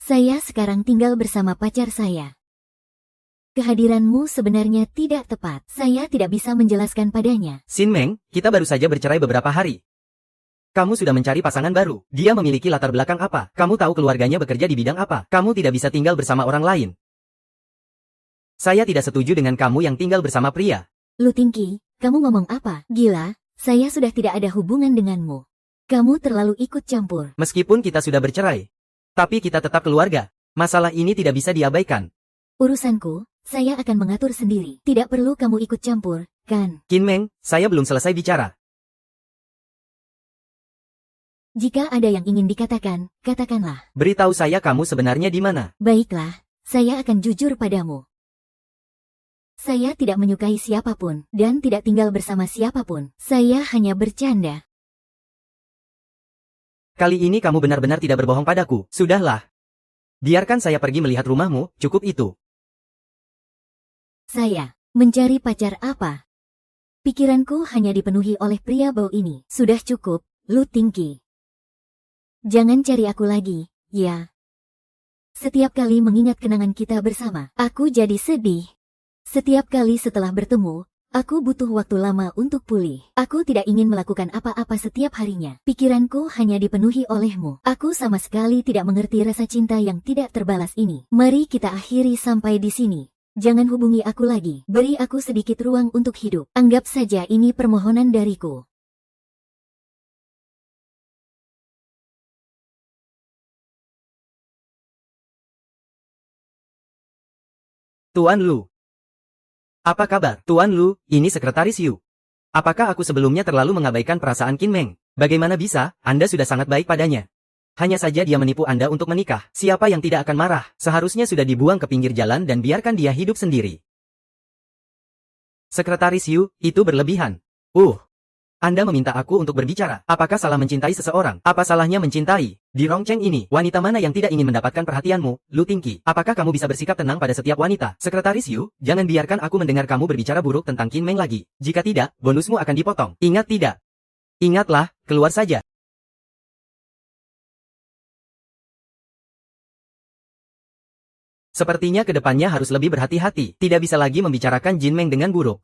Saya sekarang tinggal bersama pacar saya. Kehadiranmu sebenarnya tidak tepat. Saya tidak bisa menjelaskan padanya. Xin Meng, kita baru saja bercerai beberapa hari. Kamu sudah mencari pasangan baru. Dia memiliki latar belakang apa? Kamu tahu keluarganya bekerja di bidang apa? Kamu tidak bisa tinggal bersama orang lain. Saya tidak setuju dengan kamu yang tinggal bersama pria. Lu Tingki, kamu ngomong apa? Gila, saya sudah tidak ada hubungan denganmu. Kamu terlalu ikut campur. Meskipun kita sudah bercerai, tapi kita tetap keluarga. Masalah ini tidak bisa diabaikan. Urusanku, saya akan mengatur sendiri. Tidak perlu kamu ikut campur, kan? Qin Meng, saya belum selesai bicara. Jika ada yang ingin dikatakan, katakanlah. Beritahu saya kamu sebenarnya di mana. Baiklah, saya akan jujur padamu. Saya tidak menyukai siapapun, dan tidak tinggal bersama siapapun. Saya hanya bercanda. Kali ini kamu benar-benar tidak berbohong padaku. Sudahlah. Biarkan saya pergi melihat rumahmu, cukup itu. Saya mencari pacar apa? Pikiranku hanya dipenuhi oleh pria bau ini. Sudah cukup, Lu Tingki. Jangan cari aku lagi, ya. Setiap kali mengingat kenangan kita bersama, aku jadi sedih. Setiap kali setelah bertemu, aku butuh waktu lama untuk pulih. Aku tidak ingin melakukan apa-apa setiap harinya. Pikiranku hanya dipenuhi olehmu. Aku sama sekali tidak mengerti rasa cinta yang tidak terbalas ini. Mari kita akhiri sampai di sini. Jangan hubungi aku lagi. Beri aku sedikit ruang untuk hidup. Anggap saja ini permohonan dariku. Tuan Lu. Apa kabar? Tuan Lu, ini sekretaris Yu. Apakah aku sebelumnya terlalu mengabaikan perasaan Qin Meng? Bagaimana bisa? Anda sudah sangat baik padanya. Hanya saja dia menipu Anda untuk menikah. Siapa yang tidak akan marah? Seharusnya sudah dibuang ke pinggir jalan dan biarkan dia hidup sendiri. Sekretaris Yu, itu berlebihan. Anda meminta aku untuk berbicara. Apakah salah mencintai seseorang? Apa salahnya mencintai? Di Rongcheng ini, wanita mana yang tidak ingin mendapatkan perhatianmu, Lu Tingqi? Apakah kamu bisa bersikap tenang pada setiap wanita? Sekretaris Yu, jangan biarkan aku mendengar kamu berbicara buruk tentang Qin Meng lagi. Jika tidak, bonusmu akan dipotong. Ingat tidak? Ingatlah, keluar saja. Sepertinya kedepannya harus lebih berhati-hati. Tidak bisa lagi membicarakan Jin Meng dengan buruk.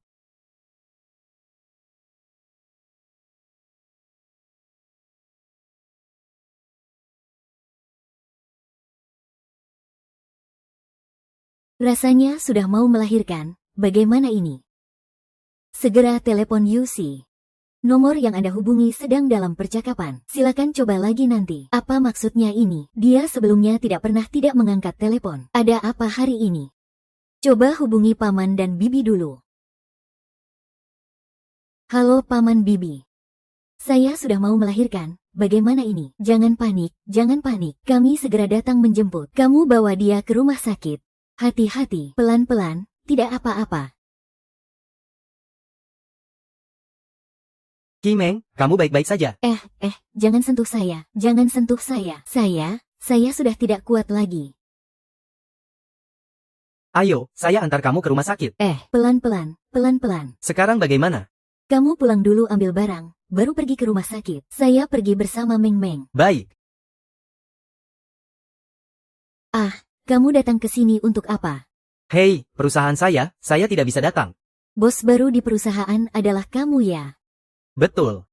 Rasanya sudah mau melahirkan, bagaimana ini? Segera telepon Yusi. Nomor yang Anda hubungi sedang dalam percakapan. Silakan coba lagi nanti. Apa maksudnya ini? Dia sebelumnya tidak pernah tidak mengangkat telepon. Ada apa hari ini? Coba hubungi Paman dan Bibi dulu. Halo Paman Bibi. Saya sudah mau melahirkan. Bagaimana ini? Jangan panik, jangan panik. Kami segera datang menjemput. Kamu bawa dia ke rumah sakit. Hati-hati, pelan-pelan, tidak apa-apa. Qin Meng, kamu baik-baik saja. Jangan sentuh saya, jangan sentuh saya. Saya sudah tidak kuat lagi. Ayo, saya antar kamu ke rumah sakit. Pelan-pelan, pelan-pelan. Sekarang bagaimana? Kamu pulang dulu ambil barang, baru pergi ke rumah sakit. Saya pergi bersama Meng Meng. Baik. Kamu datang ke sini untuk apa? Hei, perusahaan saya tidak bisa datang. Bos baru di perusahaan adalah kamu ya? Betul.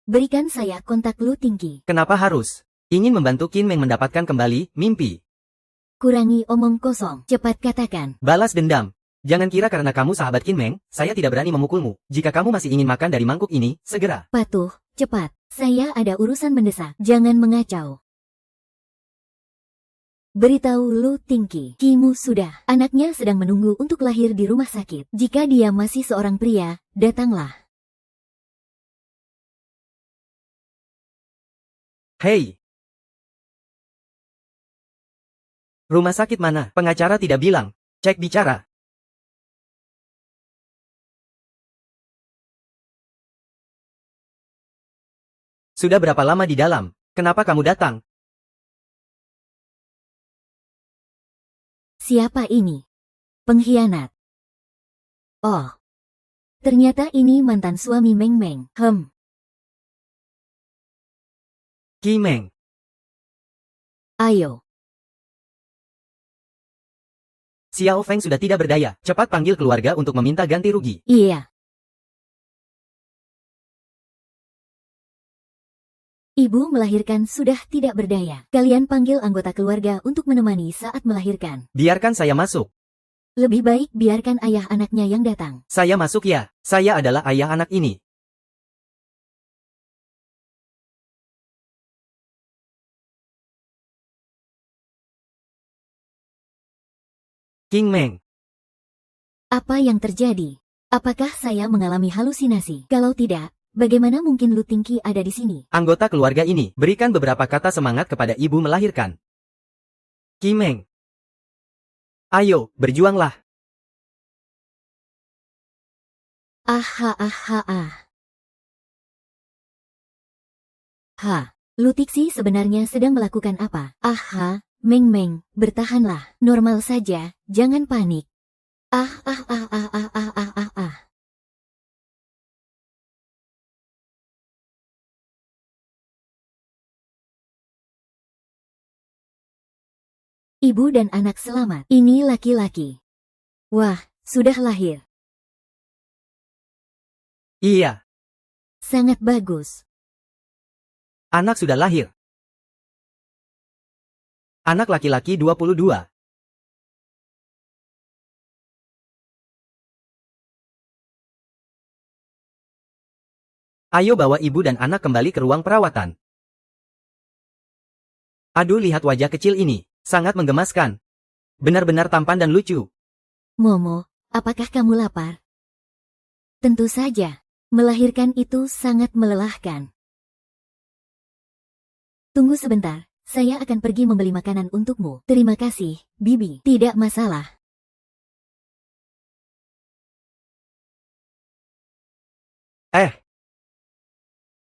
Berikan saya kontak Lu Tingqi. Kenapa harus? Ingin membantu Qin Meng mendapatkan kembali mimpi. Kurangi omong kosong, cepat katakan. Balas dendam. Jangan kira karena kamu sahabat Qin Meng, saya tidak berani memukulmu. Jika kamu masih ingin makan dari mangkuk ini, segera. Patuh, cepat. Saya ada urusan mendesak. Jangan mengacau. Beritahu Lu Tingqi, Kimu sudah. Anaknya sedang menunggu untuk lahir di rumah sakit. Jika dia masih seorang pria, datanglah. Hei. Rumah sakit mana? Pengacara tidak bilang. Cek bicara. Sudah berapa lama di dalam? Kenapa kamu datang? Siapa ini? Pengkhianat. Oh. Ternyata ini mantan suami Meng Meng. Qin Meng. Ayo. Xiao Feng sudah tidak berdaya. Cepat panggil keluarga untuk meminta ganti rugi. Iya. Ibu melahirkan sudah tidak berdaya. Kalian panggil anggota keluarga untuk menemani saat melahirkan. Biarkan saya masuk. Lebih baik biarkan ayah anaknya yang datang. Saya masuk ya. Saya adalah ayah anak ini. Qin Meng. Apa yang terjadi? Apakah saya mengalami halusinasi? Kalau tidak, bagaimana mungkin Lu Tingqi ada di sini? Anggota keluarga ini, berikan beberapa kata semangat kepada ibu melahirkan. Qin Meng. Ayo, berjuanglah. Lu Tingqi sebenarnya sedang melakukan apa? Meng Meng, bertahanlah. Normal saja, jangan panik. Ibu dan anak selamat. Ini laki-laki. Wah, sudah lahir. Iya, Sangat bagus. anak sudah lahir. Anak laki-laki 22. Ayo bawa ibu dan anak kembali ke ruang perawatan. Aduh, lihat wajah kecil ini. Sangat menggemaskan. Benar-benar tampan dan lucu. Momo, apakah kamu lapar? Tentu saja. Melahirkan itu sangat melelahkan. Tunggu sebentar, saya akan pergi membeli makanan untukmu. Terima kasih, Bibi. Tidak masalah.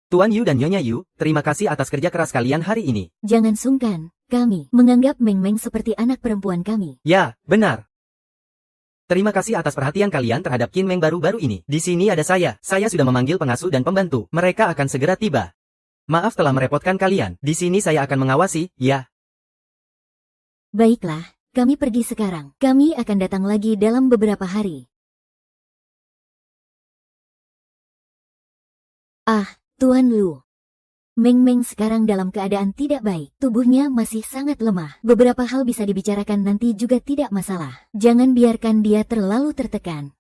Tuan Yu dan Nyonya Yu, terima kasih atas kerja keras kalian hari ini. Jangan sungkan, kami menganggap Meng Meng seperti anak perempuan kami. Ya, benar. Terima kasih atas perhatian kalian terhadap Qin Meng baru-baru ini. Di sini ada saya sudah memanggil pengasuh dan pembantu. Mereka akan segera tiba. Maaf telah merepotkan kalian. Di sini saya akan mengawasi, ya. Baiklah, kami pergi sekarang. Kami akan datang lagi dalam beberapa hari. Ah, Tuan Lu. Meng Meng sekarang dalam keadaan tidak baik. Tubuhnya masih sangat lemah. Beberapa hal bisa dibicarakan nanti juga tidak masalah. Jangan biarkan dia terlalu tertekan.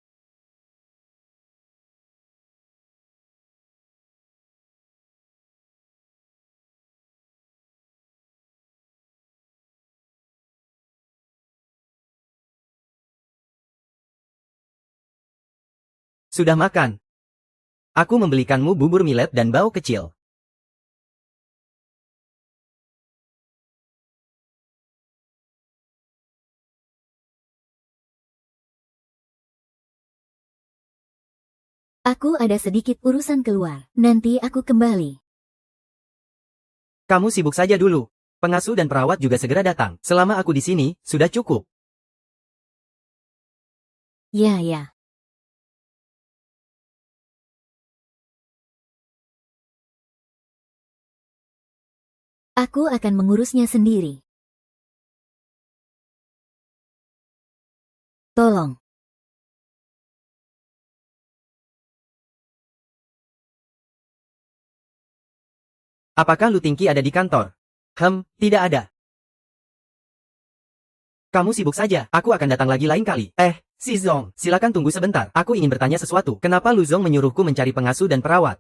Sudah makan. Aku membelikanmu bubur millet dan bao kecil. Aku ada sedikit urusan keluar. Nanti aku kembali. Kamu sibuk saja dulu. Pengasuh dan perawat juga segera datang. Selama aku di sini, sudah cukup. Ya, ya. Aku akan mengurusnya sendiri. Tolong. Apakah Lu Tingki ada di kantor? Tidak ada. Kamu sibuk saja, aku akan datang lagi lain kali. Si Zong, silakan tunggu sebentar. Aku ingin bertanya sesuatu. Kenapa Lu Zong menyuruhku mencari pengasuh dan perawat?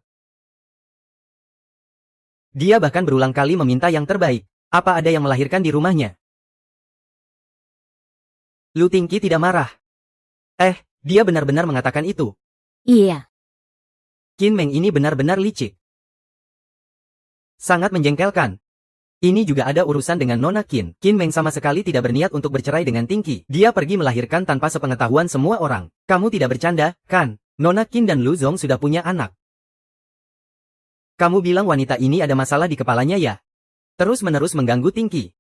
Dia bahkan berulang kali meminta yang terbaik. Apa ada yang melahirkan di rumahnya? Lu Tingki tidak marah. Dia benar-benar mengatakan itu. Iya. Qin Meng ini benar-benar licik. Sangat menjengkelkan. Ini juga ada urusan dengan Nona Qin. Qin Meng sama sekali tidak berniat untuk bercerai dengan Tingki. Dia pergi melahirkan tanpa sepengetahuan semua orang. Kamu tidak bercanda, kan? Nona Qin dan Lu Zong sudah punya anak. Kamu bilang wanita ini ada masalah di kepalanya ya? Terus-menerus mengganggu Tingki.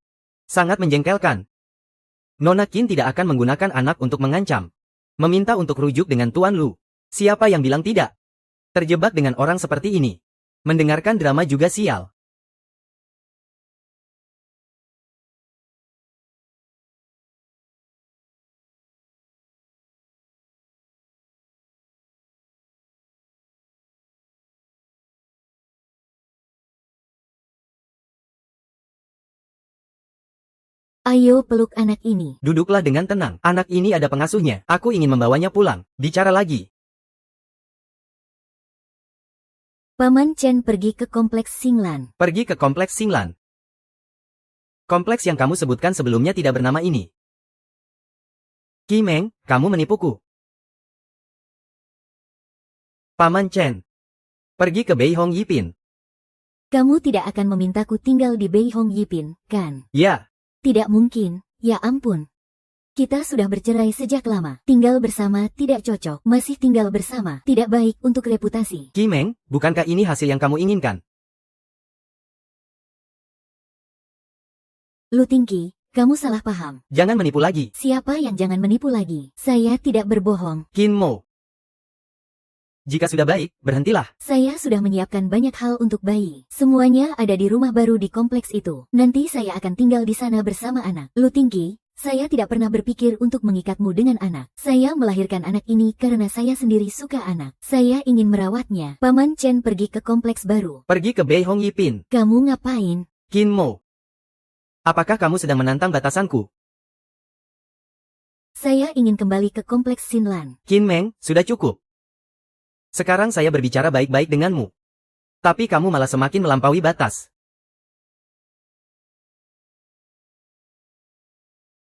Sangat menjengkelkan. Nona Qin tidak akan menggunakan anak untuk mengancam. Meminta untuk rujuk dengan Tuan Lu. Siapa yang bilang tidak? Terjebak dengan orang seperti ini. Mendengarkan drama juga sial. Ayo peluk anak ini. Duduklah dengan tenang. Anak ini ada pengasuhnya. Aku ingin membawanya pulang. Bicara lagi. Paman Chen pergi ke kompleks Xinglan. Pergi ke kompleks Xinglan. Kompleks yang kamu sebutkan sebelumnya tidak bernama ini. Qi Meng, kamu menipuku. Paman Chen. Pergi ke Beihong Yipin. Kamu tidak akan memintaku tinggal di Beihong Yipin, kan? Ya. Tidak mungkin, ya ampun. Kita sudah bercerai sejak lama. Tinggal bersama tidak cocok. Masih tinggal bersama tidak baik untuk reputasi. Qi Meng, bukankah ini hasil yang kamu inginkan? Lu Tingki, kamu salah paham. Jangan menipu lagi. Siapa yang jangan menipu lagi? Saya tidak berbohong. Qin Mo. Jika sudah baik, berhentilah. Saya sudah menyiapkan banyak hal untuk bayi. Semuanya ada di rumah baru di kompleks itu. Nanti saya akan tinggal di sana bersama anak. Lu Tingki, saya tidak pernah berpikir untuk mengikatmu dengan anak. Saya melahirkan anak ini karena saya sendiri suka anak. Saya ingin merawatnya. Paman Chen pergi ke kompleks baru. Pergi ke Beihong Yipin. Kamu ngapain? Qin Mo. Apakah kamu sedang menantang batasanku? Saya ingin kembali ke kompleks Xinlan. Qin Meng, sudah cukup. Sekarang saya berbicara baik-baik denganmu. Tapi kamu malah semakin melampaui batas.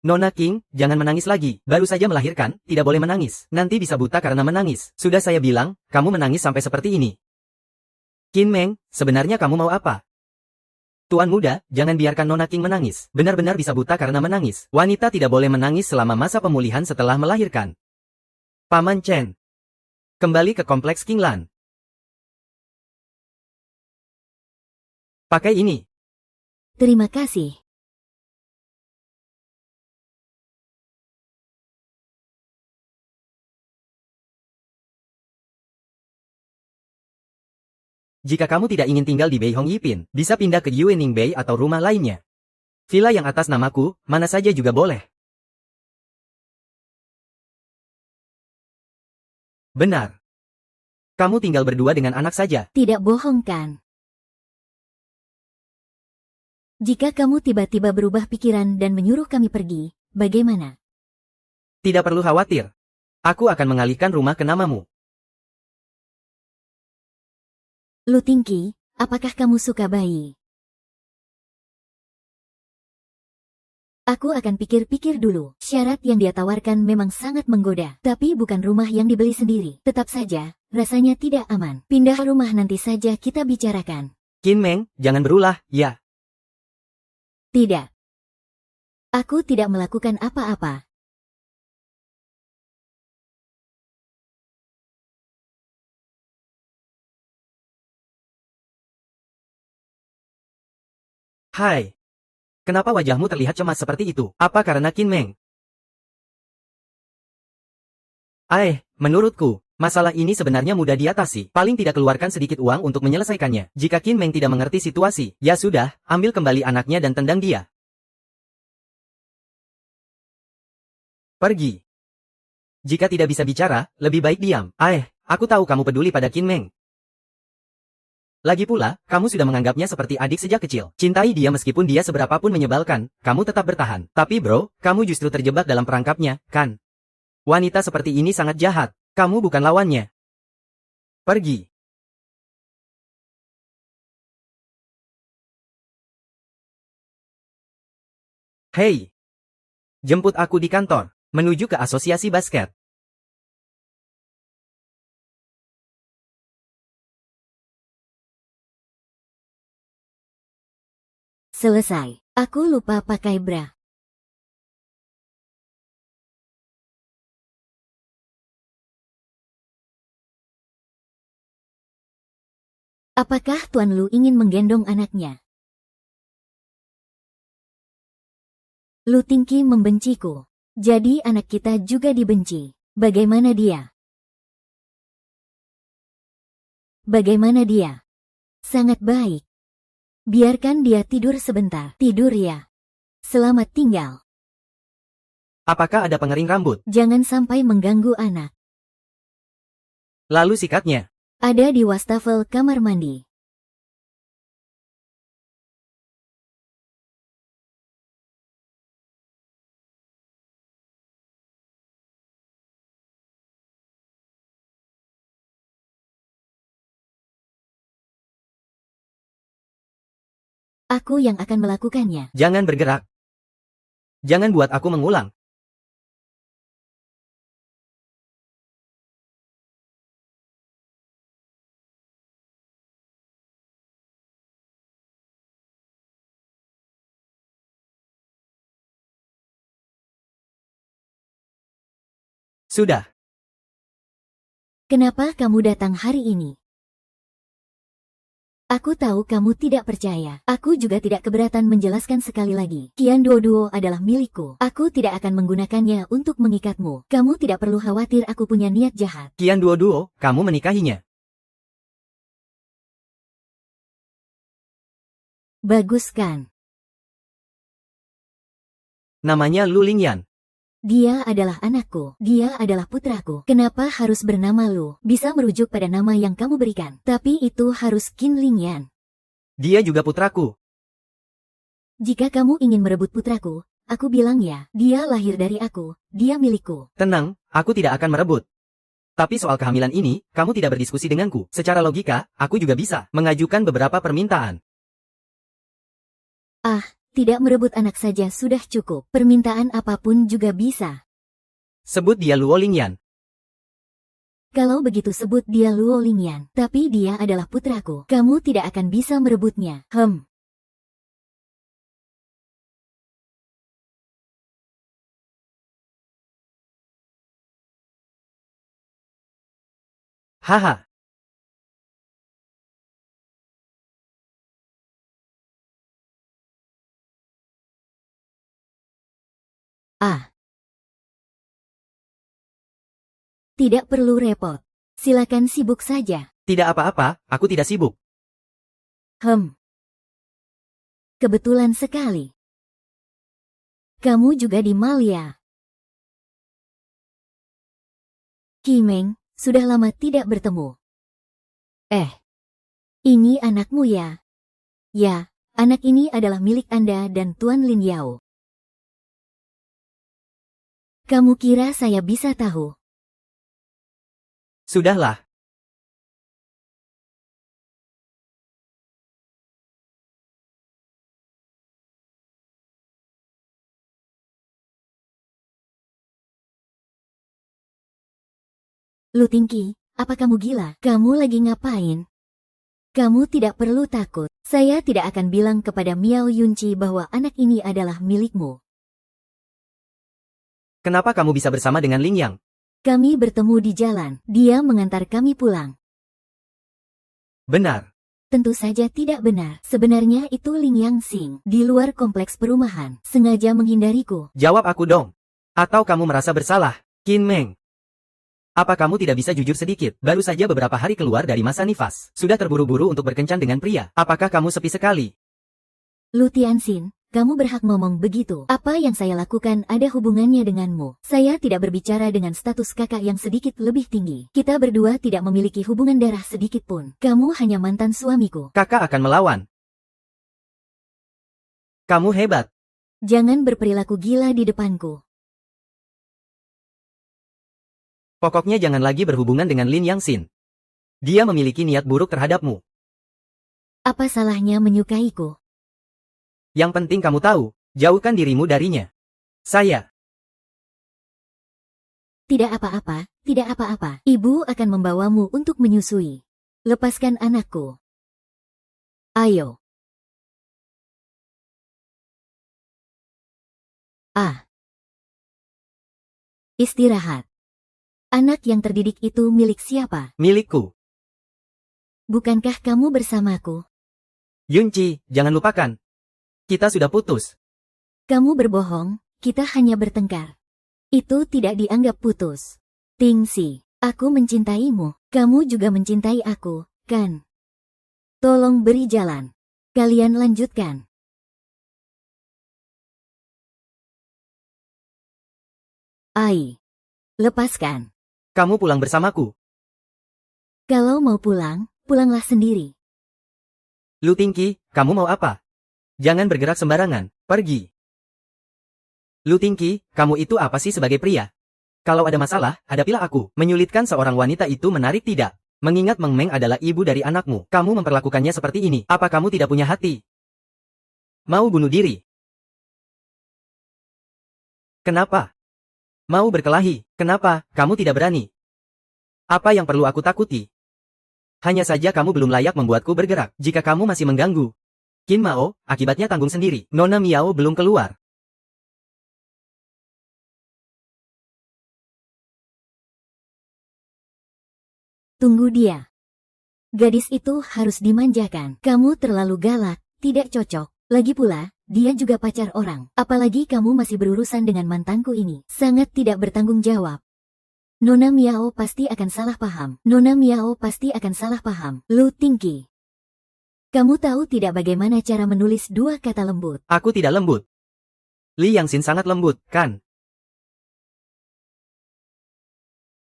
Nona King, jangan menangis lagi. Baru saja melahirkan, tidak boleh menangis. Nanti bisa buta karena menangis. Sudah saya bilang, kamu menangis sampai seperti ini. Qin Meng, sebenarnya kamu mau apa? Tuan muda, jangan biarkan Nona King menangis. Benar-benar bisa buta karena menangis. Wanita tidak boleh menangis selama masa pemulihan setelah melahirkan. Paman Chen. Kembali ke kompleks Qinglan. Pakai ini. Terima kasih. Jika kamu tidak ingin tinggal di Beihong Yipin, bisa pindah ke Yuening Bay atau rumah lainnya. Villa yang atas namaku, mana saja juga boleh. Benar. Kamu tinggal berdua dengan anak saja. Tidak bohong kan? Jika kamu tiba-tiba berubah pikiran dan menyuruh kami pergi, bagaimana? Tidak perlu khawatir. Aku akan mengalihkan rumah ke namamu. Lu Tingki, apakah kamu suka bayi? Aku akan pikir-pikir dulu. Syarat yang dia tawarkan memang sangat menggoda, tapi bukan rumah yang dibeli sendiri. Tetap saja, rasanya tidak aman. Pindah rumah nanti saja kita bicarakan. Qin Meng, jangan berulah, ya. Tidak. Aku tidak melakukan apa-apa. Hai. Kenapa wajahmu terlihat cemas seperti itu? Apa karena Qin Meng? Menurutku, masalah ini sebenarnya mudah diatasi. Paling tidak keluarkan sedikit uang untuk menyelesaikannya. Jika Qin Meng tidak mengerti situasi, ya sudah, ambil kembali anaknya dan tendang dia. Pergi. Jika tidak bisa bicara, lebih baik diam. Aku tahu kamu peduli pada Qin Meng. Lagi pula, kamu sudah menganggapnya seperti adik sejak kecil. Cintai dia meskipun dia seberapapun menyebalkan, kamu tetap bertahan. Tapi bro, kamu justru terjebak dalam perangkapnya, kan? Wanita seperti ini sangat jahat. Kamu bukan lawannya. Pergi. Hei. Jemput aku di kantor, menuju ke asosiasi basket. Selesai. Aku lupa pakai bra. Apakah Tuan Lu ingin menggendong anaknya? Lu Tingki membenciku. Jadi anak kita juga dibenci. Bagaimana dia? Bagaimana dia? Sangat baik. Biarkan dia tidur sebentar. Tidur ya. Selamat tinggal. Apakah ada pengering rambut? Jangan sampai mengganggu anak. Lalu sikatnya. Ada di wastafel kamar mandi. Aku yang akan melakukannya. Jangan bergerak. Jangan buat aku mengulang. Sudah. Kenapa kamu datang hari ini? Aku tahu kamu tidak percaya. Aku juga tidak keberatan menjelaskan sekali lagi. Qian Duo adalah milikku. Aku tidak akan menggunakannya untuk mengikatmu. Kamu tidak perlu khawatir aku punya niat jahat. Qian Duo, kamu menikahinya. Bagus kan? Namanya Lu Lingyan. Dia adalah anakku. Dia adalah putraku. Kenapa harus bernama Lu? Bisa merujuk pada nama yang kamu berikan. Tapi itu harus Qin Lingyan. Dia juga putraku. Jika kamu ingin merebut putraku, aku bilang ya, dia lahir dari aku. Dia milikku. Tenang, aku tidak akan merebut. Tapi soal kehamilan ini, kamu tidak berdiskusi denganku. Secara logika, aku juga bisa mengajukan beberapa permintaan. Tidak merebut anak saja sudah cukup. Permintaan apapun juga bisa. Sebut dia Luo Lingyan. Kalau begitu sebut dia Luo Lingyan. Tapi dia adalah putraku. Kamu tidak akan bisa merebutnya. Haha. Ah, tidak perlu repot. Silakan sibuk saja. Tidak apa-apa, aku tidak sibuk. Kebetulan sekali. Kamu juga di Malia. Kimeng, sudah lama tidak bertemu. Ini anakmu ya? Ya, anak ini adalah milik Anda dan Tuan Lin Yao. Kamu kira saya bisa tahu? Sudahlah. Lu Tingki, apa kamu gila? Kamu lagi ngapain? Kamu tidak perlu takut. Saya tidak akan bilang kepada Miao Yunci bahwa anak ini adalah milikmu. Kenapa kamu bisa bersama dengan Ling Yang? Kami bertemu di jalan. Dia mengantar kami pulang. Benar. Tentu saja tidak benar. Sebenarnya itu Ling Yang Xing. Di luar kompleks perumahan. Sengaja menghindariku. Jawab aku dong. Atau kamu merasa bersalah? Qin Meng. Apa kamu tidak bisa jujur sedikit? Baru saja beberapa hari keluar dari masa nifas. Sudah terburu-buru untuk berkencan dengan pria. Apakah kamu sepi sekali? Lu Tianxin, kamu berhak ngomong begitu. Apa yang saya lakukan ada hubungannya denganmu. Saya tidak berbicara dengan status kakak yang sedikit lebih tinggi. Kita berdua tidak memiliki hubungan darah sedikit pun. Kamu hanya mantan suamiku. Kakak akan melawan. Kamu hebat. Jangan berperilaku gila di depanku. Pokoknya jangan lagi berhubungan dengan Lin Yang Xin. Dia memiliki niat buruk terhadapmu. Apa salahnya menyukaiku? Yang penting kamu tahu, jauhkan dirimu darinya. Saya. Tidak apa-apa, tidak apa-apa. Ibu akan membawamu untuk menyusui. Lepaskan anakku. Ayo. Istirahat. Anak yang terdidik itu milik siapa? Milikku. Bukankah kamu bersamaku? Yunci, jangan lupakan. Kita sudah putus. Kamu berbohong, kita hanya bertengkar. Itu tidak dianggap putus. Tingsi, aku mencintaimu. Kamu juga mencintai aku, kan? Tolong beri jalan. Kalian lanjutkan. Lepaskan. Kamu pulang bersamaku. Kalau mau pulang, pulanglah sendiri. Lu Tingki, kamu mau apa? Jangan bergerak sembarangan, pergi. Lu Tingki, kamu itu apa sih sebagai pria? Kalau ada masalah, hadapilah aku. Menyulitkan seorang wanita itu menarik tidak? Mengingat Meng Meng adalah ibu dari anakmu, kamu memperlakukannya seperti ini. Apa kamu tidak punya hati? Mau bunuh diri? Kenapa? Mau berkelahi? Kenapa? Kamu tidak berani. Apa yang perlu aku takuti? Hanya saja kamu belum layak membuatku bergerak. Jika kamu masih mengganggu Qin Mao, akibatnya tanggung sendiri. Nona Miao belum keluar. Tunggu dia. Gadis itu harus dimanjakan. Kamu terlalu galak, tidak cocok. Lagi pula, dia juga pacar orang. Apalagi kamu masih berurusan dengan mantanku ini. Sangat tidak bertanggung jawab. Nona Miao pasti akan salah paham. Nona Miao pasti akan salah paham. Lu Tingki. Kamu tahu tidak bagaimana cara menulis dua kata lembut? Aku tidak lembut. Li Yangxin sangat lembut, kan?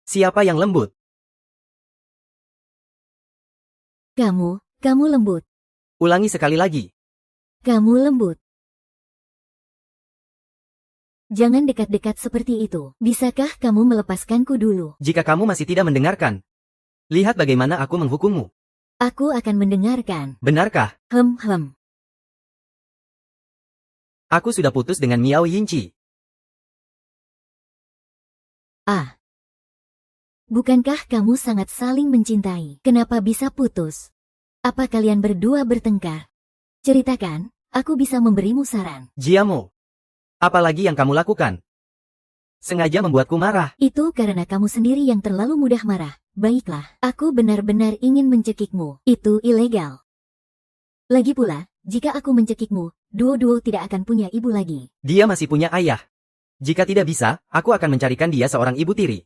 Siapa yang lembut? Kamu lembut. Ulangi sekali lagi. Kamu lembut. Jangan dekat-dekat seperti itu. Bisakah kamu melepaskanku dulu? Jika kamu masih tidak mendengarkan, lihat bagaimana aku menghukummu. Aku akan mendengarkan. Benarkah? Aku sudah putus dengan Miao Yinci. Bukankah kamu sangat saling mencintai? Kenapa bisa putus? Apa kalian berdua bertengkar? Ceritakan, aku bisa memberimu saran. Jiamo. Apalagi yang kamu lakukan? Sengaja membuatku marah. Itu karena kamu sendiri yang terlalu mudah marah. Baiklah, aku benar-benar ingin mencekikmu. Itu ilegal. Lagi pula, jika aku mencekikmu, duo-duo tidak akan punya ibu lagi. Dia masih punya ayah. Jika tidak bisa, aku akan mencarikan dia seorang ibu tiri.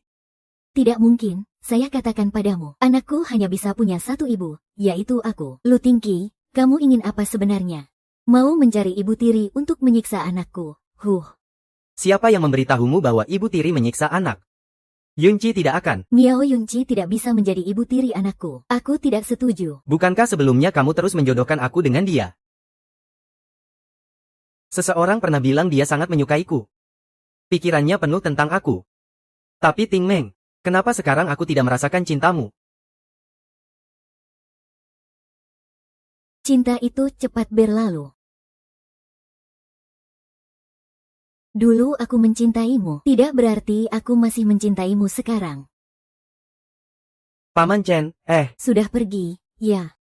Tidak mungkin, saya katakan padamu, anakku hanya bisa punya satu ibu, yaitu aku. Lu Tingki, kamu ingin apa sebenarnya? Mau mencari ibu tiri untuk menyiksa anakku? Siapa yang memberitahumu bahwa ibu tiri menyiksa anak? Yunci tidak akan. Miao Yunci tidak bisa menjadi ibu tiri anakku. Aku tidak setuju. Bukankah sebelumnya kamu terus menjodohkan aku dengan dia? Seseorang pernah bilang dia sangat menyukaiku. Pikirannya penuh tentang aku. Tapi Ting Meng, kenapa sekarang aku tidak merasakan cintamu? Cinta itu cepat berlalu. Dulu aku mencintaimu, tidak berarti aku masih mencintaimu sekarang. Paman Chen, Sudah pergi, ya.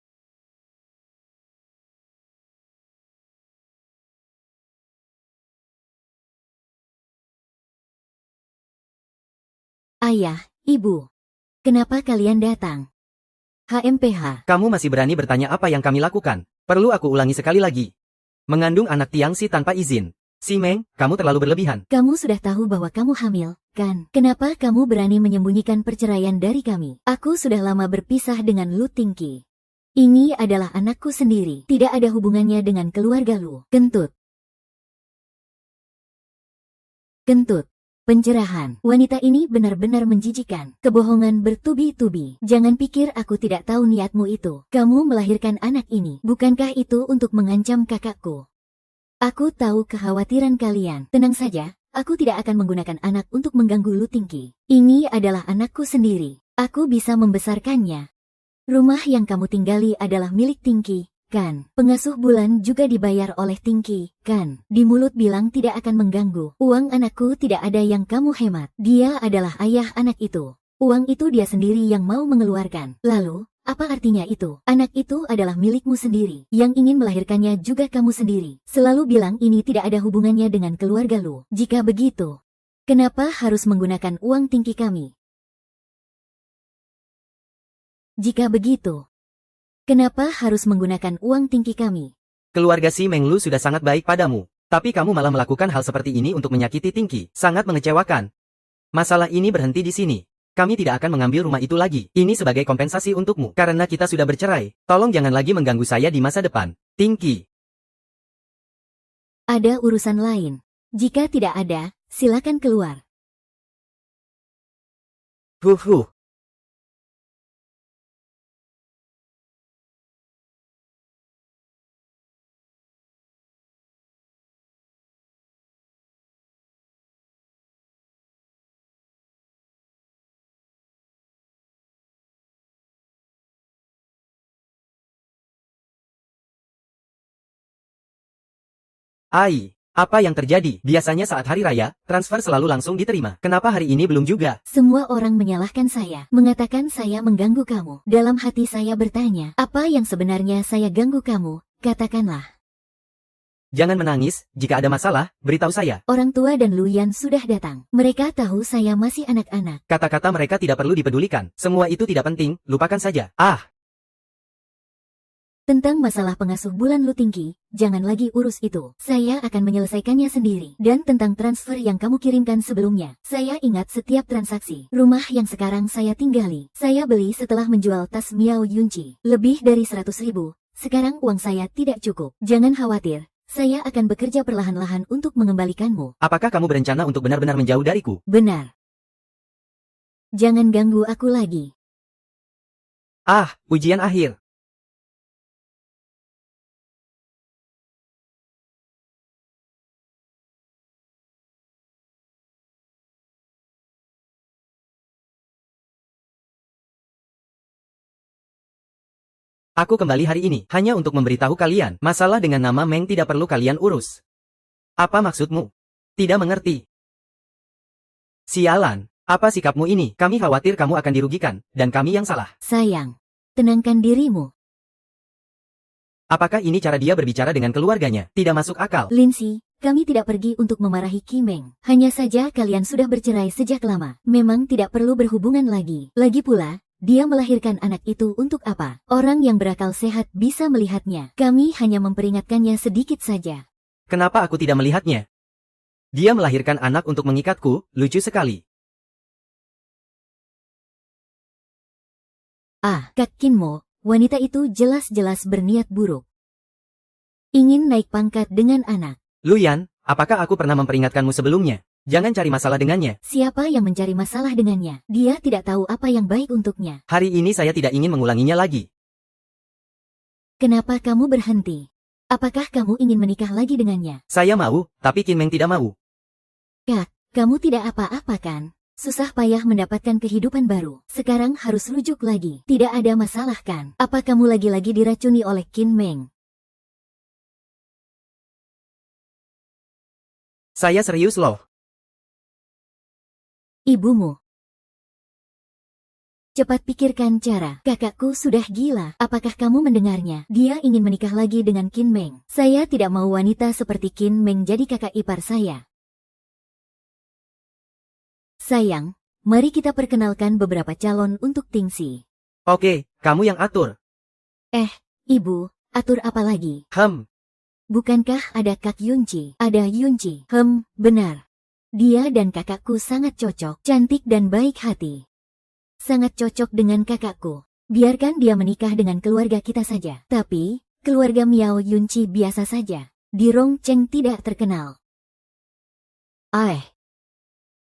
Ayah, Ibu. Kenapa kalian datang? HMPH. Kamu masih berani bertanya apa yang kami lakukan? Perlu aku ulangi sekali lagi. Mengandung anak Tiangxi tanpa izin. Si Meng, kamu terlalu berlebihan. Kamu sudah tahu bahwa kamu hamil, kan? Kenapa kamu berani menyembunyikan perceraian dari kami? Aku sudah lama berpisah dengan Lu Tingki. Ini adalah anakku sendiri. Tidak ada hubungannya dengan keluarga Lu. Kentut. Pencerahan. Wanita ini benar-benar menjijikan. Kebohongan bertubi-tubi. Jangan pikir aku tidak tahu niatmu itu. Kamu melahirkan anak ini. Bukankah itu untuk mengancam kakakku? Aku tahu kekhawatiran kalian. Tenang saja, aku tidak akan menggunakan anak untuk mengganggu Lu Tingki. Ini adalah anakku sendiri. Aku bisa membesarkannya. Rumah yang kamu tinggali adalah milik Tingki, kan? Pengasuh bulan juga dibayar oleh Tingki, kan? Di mulut bilang tidak akan mengganggu. Uang anakku tidak ada yang kamu hemat. Dia adalah ayah anak itu. Uang itu dia sendiri yang mau mengeluarkan. Lalu, apa artinya itu? Anak itu adalah milikmu sendiri. Yang ingin melahirkannya juga kamu sendiri. Selalu bilang ini tidak ada hubungannya dengan keluarga Lu. Jika begitu, kenapa harus menggunakan uang Tingki kami? Jika begitu, kenapa harus menggunakan uang Tingki kami? Keluarga si Meng Lu sudah sangat baik padamu. Tapi kamu malah melakukan hal seperti ini untuk menyakiti Tingki. Sangat mengecewakan. Masalah ini berhenti di sini. Kami tidak akan mengambil rumah itu lagi. Ini sebagai kompensasi untukmu. Karena kita sudah bercerai. Tolong jangan lagi mengganggu saya di masa depan. Tingki. Ada urusan lain. Jika tidak ada, silakan keluar. Huh. Apa yang terjadi? Biasanya saat hari raya, transfer selalu langsung diterima. Kenapa hari ini belum juga? Semua orang menyalahkan saya, mengatakan saya mengganggu kamu. Dalam hati saya bertanya, apa yang sebenarnya saya ganggu kamu? Katakanlah. Jangan menangis, jika ada masalah, beritahu saya. Orang tua dan Luyan sudah datang. Mereka tahu saya masih anak-anak. Kata-kata mereka tidak perlu dipedulikan. Semua itu tidak penting, lupakan saja. Tentang masalah pengasuh bulan Lu Tingki, jangan lagi urus itu. Saya akan menyelesaikannya sendiri. Dan tentang transfer yang kamu kirimkan sebelumnya, saya ingat setiap transaksi. Rumah yang sekarang saya tinggali, saya beli setelah menjual tas Miao Yunci. Lebih dari 100.000. Sekarang uang saya tidak cukup. Jangan khawatir, saya akan bekerja perlahan-lahan untuk mengembalikanmu. Apakah kamu berencana untuk benar-benar menjauh dariku? Benar. Jangan ganggu aku lagi. Ujian akhir. Aku kembali hari ini, hanya untuk memberitahu kalian, masalah dengan nama Meng tidak perlu kalian urus. Apa maksudmu? Tidak mengerti. Sialan, apa sikapmu ini? Kami khawatir kamu akan dirugikan, dan kami yang salah. Sayang, tenangkan dirimu. Apakah ini cara dia berbicara dengan keluarganya? Tidak masuk akal. Lindsay, kami tidak pergi untuk memarahi Qi Meng. Hanya saja kalian sudah bercerai sejak lama. Memang tidak perlu berhubungan lagi. Lagi pula, dia melahirkan anak itu untuk apa? Orang yang berakal sehat bisa melihatnya. Kami hanya memperingatkannya sedikit saja. Kenapa aku tidak melihatnya? Dia melahirkan anak untuk mengikatku, lucu sekali. Ah, Kak Kinmo, wanita itu jelas-jelas berniat buruk. Ingin naik pangkat dengan anak. Luyan, apakah aku pernah memperingatkanmu sebelumnya? Jangan cari masalah dengannya. Siapa yang mencari masalah dengannya? Dia tidak tahu apa yang baik untuknya. Hari ini saya tidak ingin mengulanginya lagi. Kenapa kamu berhenti? Apakah kamu ingin menikah lagi dengannya? Saya mau, tapi Qin Meng tidak mau. Kak, kamu tidak apa-apa kan? Susah payah mendapatkan kehidupan baru. Sekarang harus rujuk lagi. Tidak ada masalah kan? Apa kamu lagi-lagi diracuni oleh Qin Meng? Saya serius loh. Ibumu. Cepat pikirkan cara. Kakakku sudah gila. Apakah kamu mendengarnya? Dia ingin menikah lagi dengan Qin Meng. Saya tidak mau wanita seperti Qin Meng jadi kakak ipar saya. Sayang, mari kita perkenalkan beberapa calon untuk Tingsi. Oke, kamu yang atur. Ibu, atur apa lagi? Bukankah ada Kak Yunci? Ada Yunci. Benar. Dia dan kakakku sangat cocok, cantik dan baik hati. Sangat cocok dengan kakakku. Biarkan dia menikah dengan keluarga kita saja. Tapi, keluarga Miao Yunci biasa saja. Di Rongcheng tidak terkenal.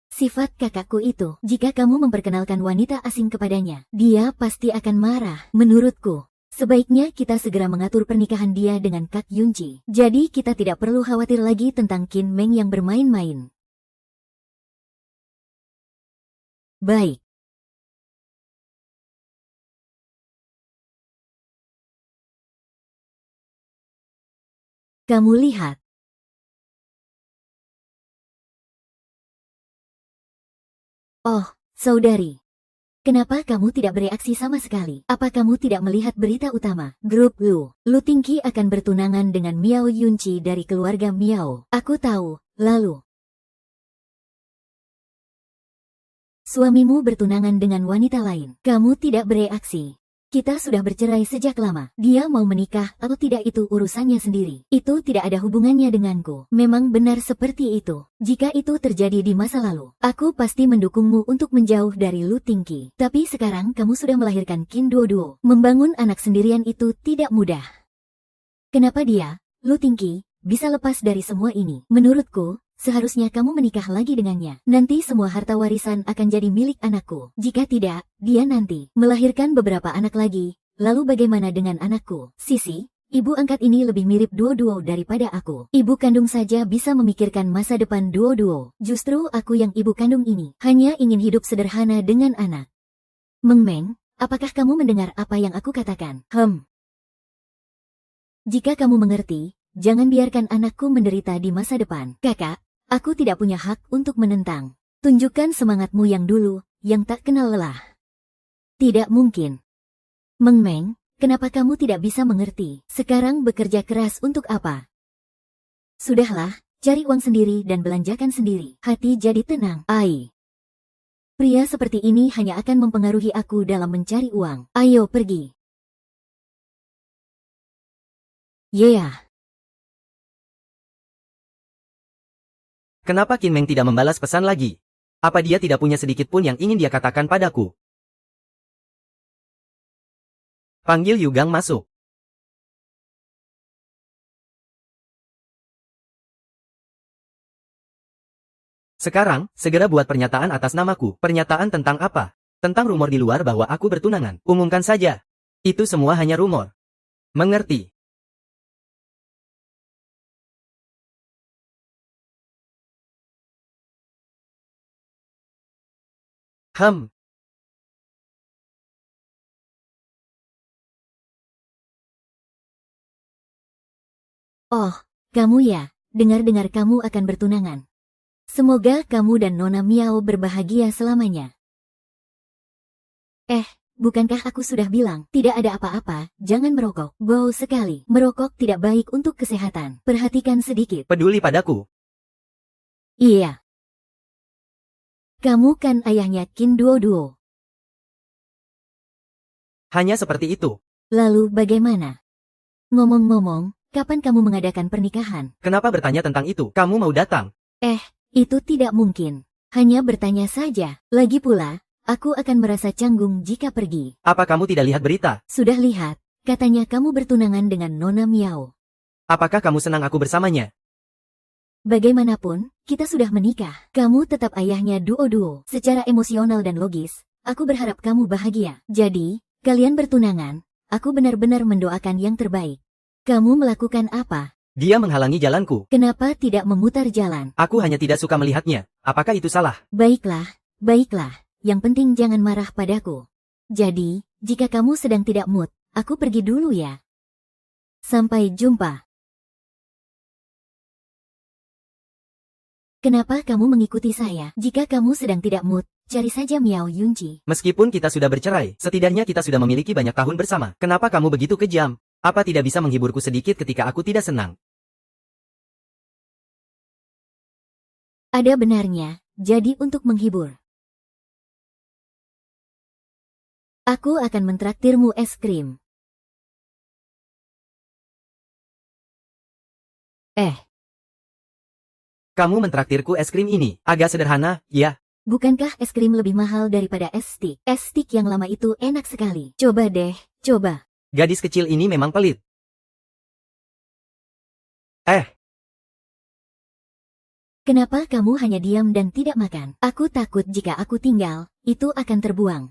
Sifat kakakku itu, jika kamu memperkenalkan wanita asing kepadanya, dia pasti akan marah. Menurutku, sebaiknya kita segera mengatur pernikahan dia dengan Kak Yunci. Jadi kita tidak perlu khawatir lagi tentang Qin Meng yang bermain-main. Baik. Kamu lihat. Oh, saudari. Kenapa kamu tidak bereaksi sama sekali? Apa kamu tidak melihat berita utama? Grup Lu Tingqi akan bertunangan dengan Miao Yunci dari keluarga Miao. Aku tahu, lalu. Suamimu bertunangan dengan wanita lain. Kamu tidak bereaksi. Kita sudah bercerai sejak lama. Dia mau menikah atau tidak itu urusannya sendiri. Itu tidak ada hubungannya denganku. Memang benar seperti itu. Jika itu terjadi di masa lalu, aku pasti mendukungmu untuk menjauh dari Lu Tingqi. Tapi sekarang kamu sudah melahirkan Qin Duoduo. Membangun anak sendirian itu tidak mudah. Kenapa dia, Lu Tingqi, bisa lepas dari semua ini? Menurutku, seharusnya kamu menikah lagi dengannya. Nanti semua harta warisan akan jadi milik anakku. Jika tidak, dia nanti melahirkan beberapa anak lagi. Lalu bagaimana dengan anakku? Sisi, ibu angkat ini lebih mirip Duo-Duo daripada aku. Ibu kandung saja bisa memikirkan masa depan Duo-Duo. Justru aku yang ibu kandung ini hanya ingin hidup sederhana dengan anak. Meng Meng, apakah kamu mendengar apa yang aku katakan? Jika kamu mengerti, jangan biarkan anakku menderita di masa depan. Kakak, aku tidak punya hak untuk menentang. Tunjukkan semangatmu yang dulu, yang tak kenal lelah. Tidak mungkin. Meng Meng, kenapa kamu tidak bisa mengerti? Sekarang bekerja keras untuk apa? Sudahlah, cari uang sendiri dan belanjakan sendiri. Hati jadi tenang. Pria seperti ini hanya akan mempengaruhi aku dalam mencari uang. Ayo pergi. Kenapa Qin Meng tidak membalas pesan lagi? Apa dia tidak punya sedikit pun yang ingin dia katakan padaku? Panggil Yu Gang masuk. Sekarang, segera buat pernyataan atas namaku. Pernyataan tentang apa? Tentang rumor di luar bahwa aku bertunangan. Umumkan saja. Itu semua hanya rumor. Mengerti? Oh, kamu ya, dengar-dengar kamu akan bertunangan. Semoga kamu dan Nona Miao berbahagia selamanya. Bukankah aku sudah bilang, tidak ada apa-apa, jangan merokok. Bau sekali. Merokok tidak baik untuk kesehatan. Perhatikan sedikit. Peduli padaku. Iya. Kamu kan ayahnya Qin Duoduo. Hanya seperti itu. Lalu bagaimana? Ngomong-ngomong, kapan kamu mengadakan pernikahan? Kenapa bertanya tentang itu? Kamu mau datang? Itu tidak mungkin. Hanya bertanya saja. Lagi pula, aku akan merasa canggung jika pergi. Apa kamu tidak lihat berita? Sudah lihat, katanya kamu bertunangan dengan Nona Miao. Apakah kamu senang aku bersamanya? Bagaimanapun, kita sudah menikah. Kamu tetap ayahnya Duo-Duo. Secara emosional dan logis, aku berharap kamu bahagia. Jadi, kalian bertunangan, aku benar-benar mendoakan yang terbaik. Kamu melakukan apa? Dia menghalangi jalanku. Kenapa tidak memutar jalan? Aku hanya tidak suka melihatnya. Apakah itu salah? Baiklah, baiklah. Yang penting jangan marah padaku. Jadi, jika kamu sedang tidak mood, aku pergi dulu ya. Sampai jumpa. Kenapa kamu mengikuti saya? Jika kamu sedang tidak mood, cari saja Miao Yunji. Meskipun kita sudah bercerai, setidaknya kita sudah memiliki banyak tahun bersama. Kenapa kamu begitu kejam? Apa tidak bisa menghiburku sedikit ketika aku tidak senang? Ada benarnya, jadi untuk menghibur. Aku akan mentraktirmu es krim. Kamu mentraktirku es krim ini. Agak sederhana, ya. Bukankah es krim lebih mahal daripada es stik? Es stik yang lama itu enak sekali. Coba deh, coba. Gadis kecil ini memang pelit. Kenapa kamu hanya diam dan tidak makan? Aku takut jika aku tinggal, itu akan terbuang.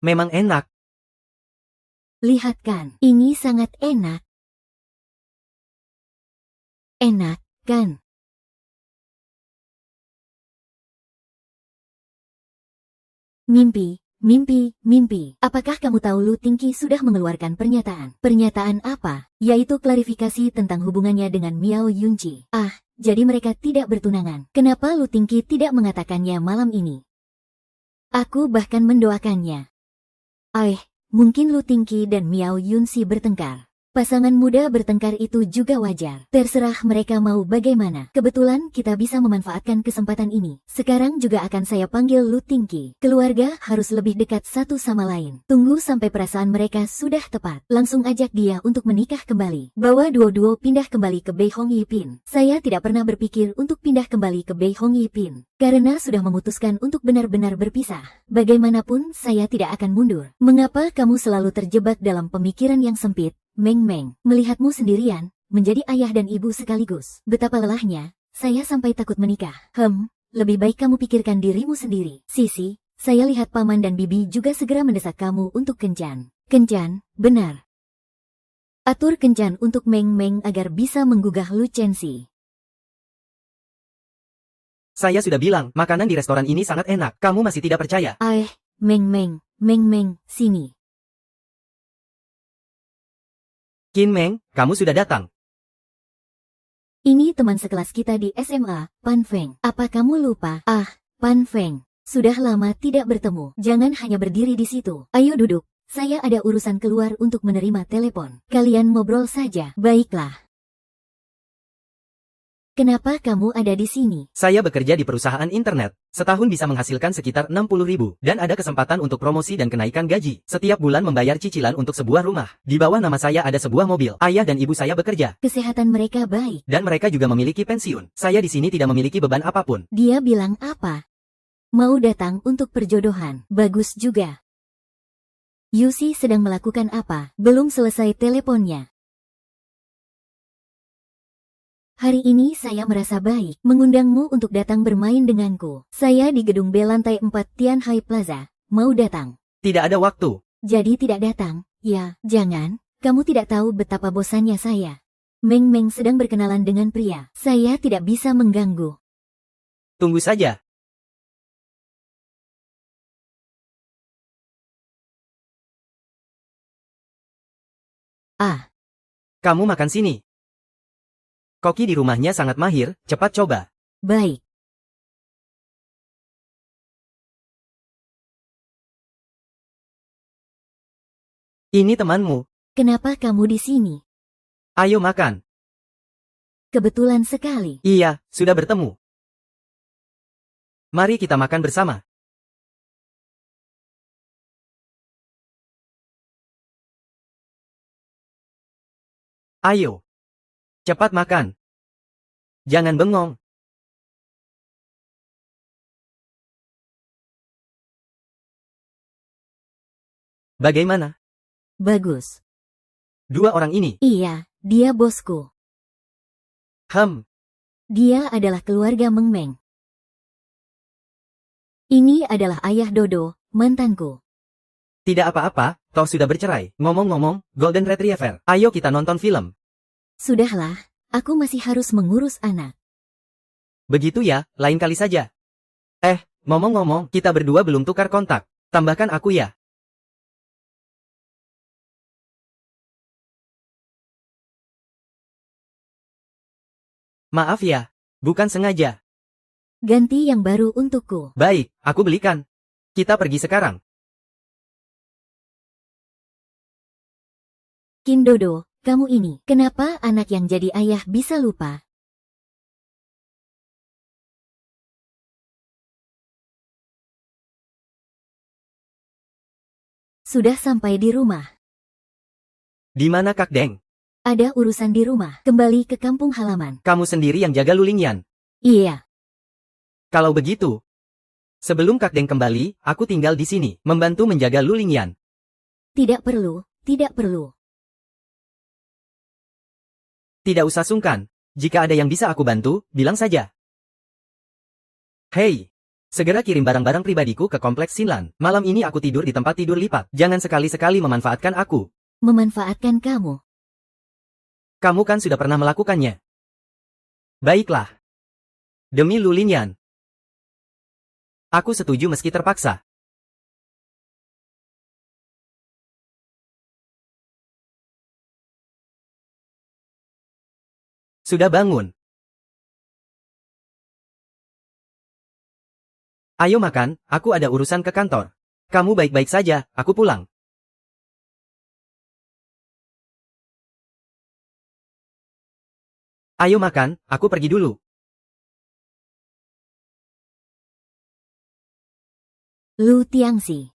Memang enak. Lihat kan, ini sangat enak. Enak, kan? Mimpi, mimpi, mimpi. Apakah kamu tahu Lu Tingki sudah mengeluarkan pernyataan? Pernyataan apa? Yaitu klarifikasi tentang hubungannya dengan Miao Yunji. Jadi mereka tidak bertunangan. Kenapa Lu Tingki tidak mengatakannya malam ini? Aku bahkan mendoakannya. Mungkin Lu Tingki dan Miao Yunji bertengkar. Pasangan muda bertengkar itu juga wajar. Terserah mereka mau bagaimana. Kebetulan kita bisa memanfaatkan kesempatan ini. Sekarang juga akan saya panggil Lu Tingki. Keluarga harus lebih dekat satu sama lain. Tunggu sampai perasaan mereka sudah tepat. Langsung ajak dia untuk menikah kembali. Bawa Duo-Duo pindah kembali ke Bei Hong Yipin. Saya tidak pernah berpikir untuk pindah kembali ke Bei Hong Yipin. Karena sudah memutuskan untuk benar-benar berpisah. Bagaimanapun saya tidak akan mundur. Mengapa kamu selalu terjebak dalam pemikiran yang sempit? Meng Meng, melihatmu sendirian, menjadi ayah dan ibu sekaligus. Betapa lelahnya, saya sampai takut menikah. Lebih baik kamu pikirkan dirimu sendiri. Sisi, saya lihat paman dan bibi juga segera mendesak kamu untuk kencan. Kencan, benar. Atur kencan untuk Meng Meng agar bisa menggugah Lu Chenxi. Saya sudah bilang, makanan di restoran ini sangat enak. Kamu masih tidak percaya? Meng Meng, sini. Qin Meng, kamu sudah datang. Ini teman sekelas kita di SMA, Pan Feng. Apa kamu lupa? Pan Feng. Sudah lama tidak bertemu. Jangan hanya berdiri di situ. Ayo duduk. Saya ada urusan keluar untuk menerima telepon. Kalian ngobrol saja. Baiklah. Kenapa kamu ada di sini? Saya bekerja di perusahaan internet. Setahun bisa menghasilkan sekitar 60.000. Dan ada kesempatan untuk promosi dan kenaikan gaji. Setiap bulan membayar cicilan untuk sebuah rumah. Di bawah nama saya ada sebuah mobil. Ayah dan ibu saya bekerja. Kesehatan mereka baik. Dan mereka juga memiliki pensiun. Saya di sini tidak memiliki beban apapun. Dia bilang apa? Mau datang untuk perjodohan. Bagus juga. Yusi sedang melakukan apa? Belum selesai teleponnya. Hari ini saya merasa baik mengundangmu untuk datang bermain denganku. Saya di gedung B lantai 4 Tianhai Plaza. Mau datang? Tidak ada waktu. Jadi tidak datang? Ya, jangan. Kamu tidak tahu betapa bosannya saya. Meng Meng sedang berkenalan dengan pria. Saya tidak bisa mengganggu. Tunggu saja. Kamu makan sini. Koki di rumahnya sangat mahir, cepat coba. Baik. Ini temanmu. Kenapa kamu di sini? Ayo makan. Kebetulan sekali. Iya, sudah bertemu. Mari kita makan bersama. Ayo. Cepat makan. Jangan bengong. Bagaimana? Bagus. Dua orang ini? Iya, dia bosku. Dia adalah keluarga Meng Meng. Ini adalah ayah Dodo, mantanku. Tidak apa-apa, toh sudah bercerai. Ngomong-ngomong, Golden Retriever, ayo kita nonton film. Sudahlah, aku masih harus mengurus anak. Begitu ya, lain kali saja. Ngomong-ngomong, kita berdua belum tukar kontak. Tambahkan aku ya. Maaf ya, bukan sengaja. Ganti yang baru untukku. Baik, aku belikan. Kita pergi sekarang. Kim Dodo, kamu ini, kenapa anak yang jadi ayah bisa lupa? Sudah sampai di rumah. Di mana Kak Deng? Ada urusan di rumah, kembali ke kampung halaman. Kamu sendiri yang jaga Lulingyan. Iya. Kalau begitu, sebelum Kak Deng kembali, aku tinggal di sini, membantu menjaga Lulingyan. Tidak perlu, tidak perlu. Tidak usah sungkan. Jika ada yang bisa aku bantu, bilang saja. Hei, segera kirim barang-barang pribadiku ke kompleks Sinlan. Malam ini aku tidur di tempat tidur lipat. Jangan sekali-sekali memanfaatkan aku. Memanfaatkan kamu. Kamu kan sudah pernah melakukannya. Baiklah. Demi Lulingyan. Aku setuju meski terpaksa. Sudah bangun. Ayo makan, aku ada urusan ke kantor. Kamu baik-baik saja, aku pulang. Ayo makan, aku pergi dulu. Lu Tiangxi.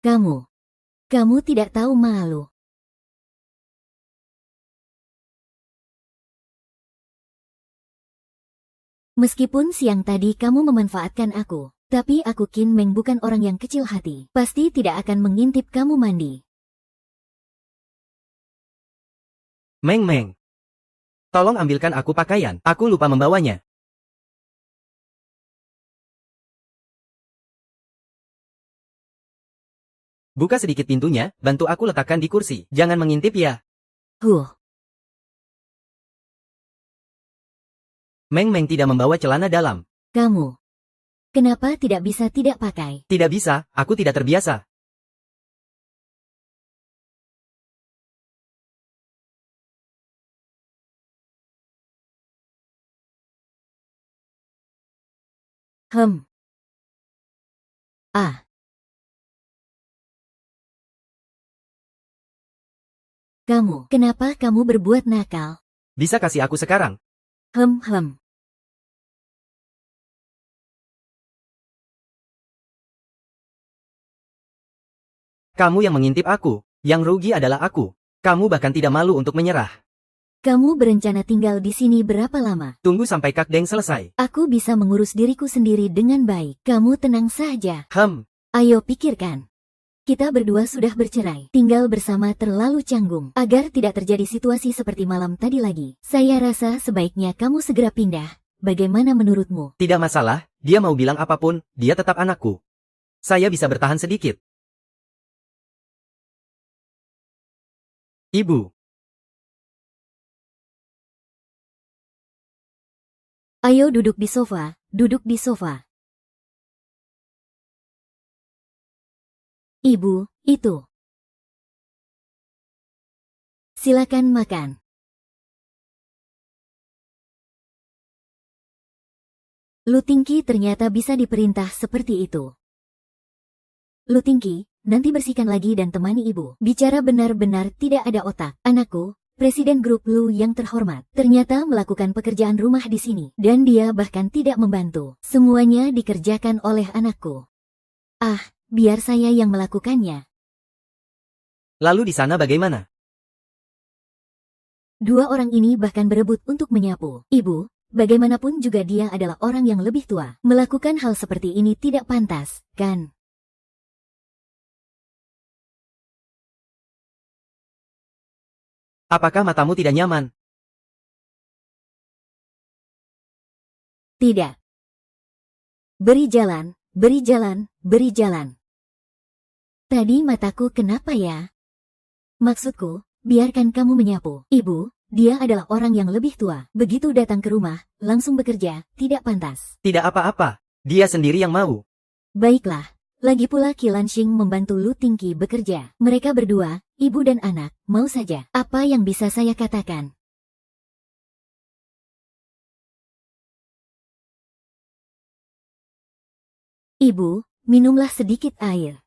Kamu tidak tahu malu. Meskipun siang tadi kamu memanfaatkan aku, tapi aku Qin Meng bukan orang yang kecil hati. Pasti tidak akan mengintip kamu mandi. Meng. Tolong ambilkan aku pakaian, aku lupa membawanya. Buka sedikit pintunya, bantu aku letakkan di kursi. Jangan mengintip ya. Meng tidak membawa celana dalam. Kamu. Kenapa tidak bisa tidak pakai? Tidak bisa, aku tidak terbiasa. Kenapa kamu berbuat nakal? Bisa kasih aku sekarang? Kamu yang mengintip aku. Yang rugi adalah aku. Kamu bahkan tidak malu untuk menyerah. Kamu berencana tinggal di sini berapa lama? Tunggu sampai Kak Deng selesai. Aku bisa mengurus diriku sendiri dengan baik. Kamu tenang saja. Ayo pikirkan. Kita berdua sudah bercerai. Tinggal bersama terlalu canggung. Agar tidak terjadi situasi seperti malam tadi lagi. Saya rasa sebaiknya kamu segera pindah. Bagaimana menurutmu? Tidak masalah, dia mau bilang apapun, dia tetap anakku. Saya bisa bertahan sedikit. Ibu. Ayo duduk di sofa, duduk di sofa. Ibu, itu. Silakan makan. Lu Tingki ternyata bisa diperintah seperti itu. Lu Tingki, nanti bersihkan lagi dan temani ibu. Bicara benar-benar tidak ada otak. Anakku, Presiden grup Lu yang terhormat, ternyata melakukan pekerjaan rumah di sini. Dan dia bahkan tidak membantu. Semuanya dikerjakan oleh anakku. Biar saya yang melakukannya. Lalu di sana bagaimana? Dua orang ini bahkan berebut untuk menyapu. Ibu, bagaimanapun juga dia adalah orang yang lebih tua. Melakukan hal seperti ini tidak pantas, kan? Apakah matamu tidak nyaman? Tidak. Beri jalan, beri jalan, beri jalan. Tadi mataku kenapa ya? Maksudku, biarkan kamu menyapu. Ibu, dia adalah orang yang lebih tua. Begitu datang ke rumah, langsung bekerja, tidak pantas. Tidak apa-apa. Dia sendiri yang mau. Baiklah. Lagi pula Qi Lanxing membantu Lu Tingqi bekerja. Mereka berdua, ibu dan anak, mau saja. Apa yang bisa saya katakan? Ibu, minumlah sedikit air.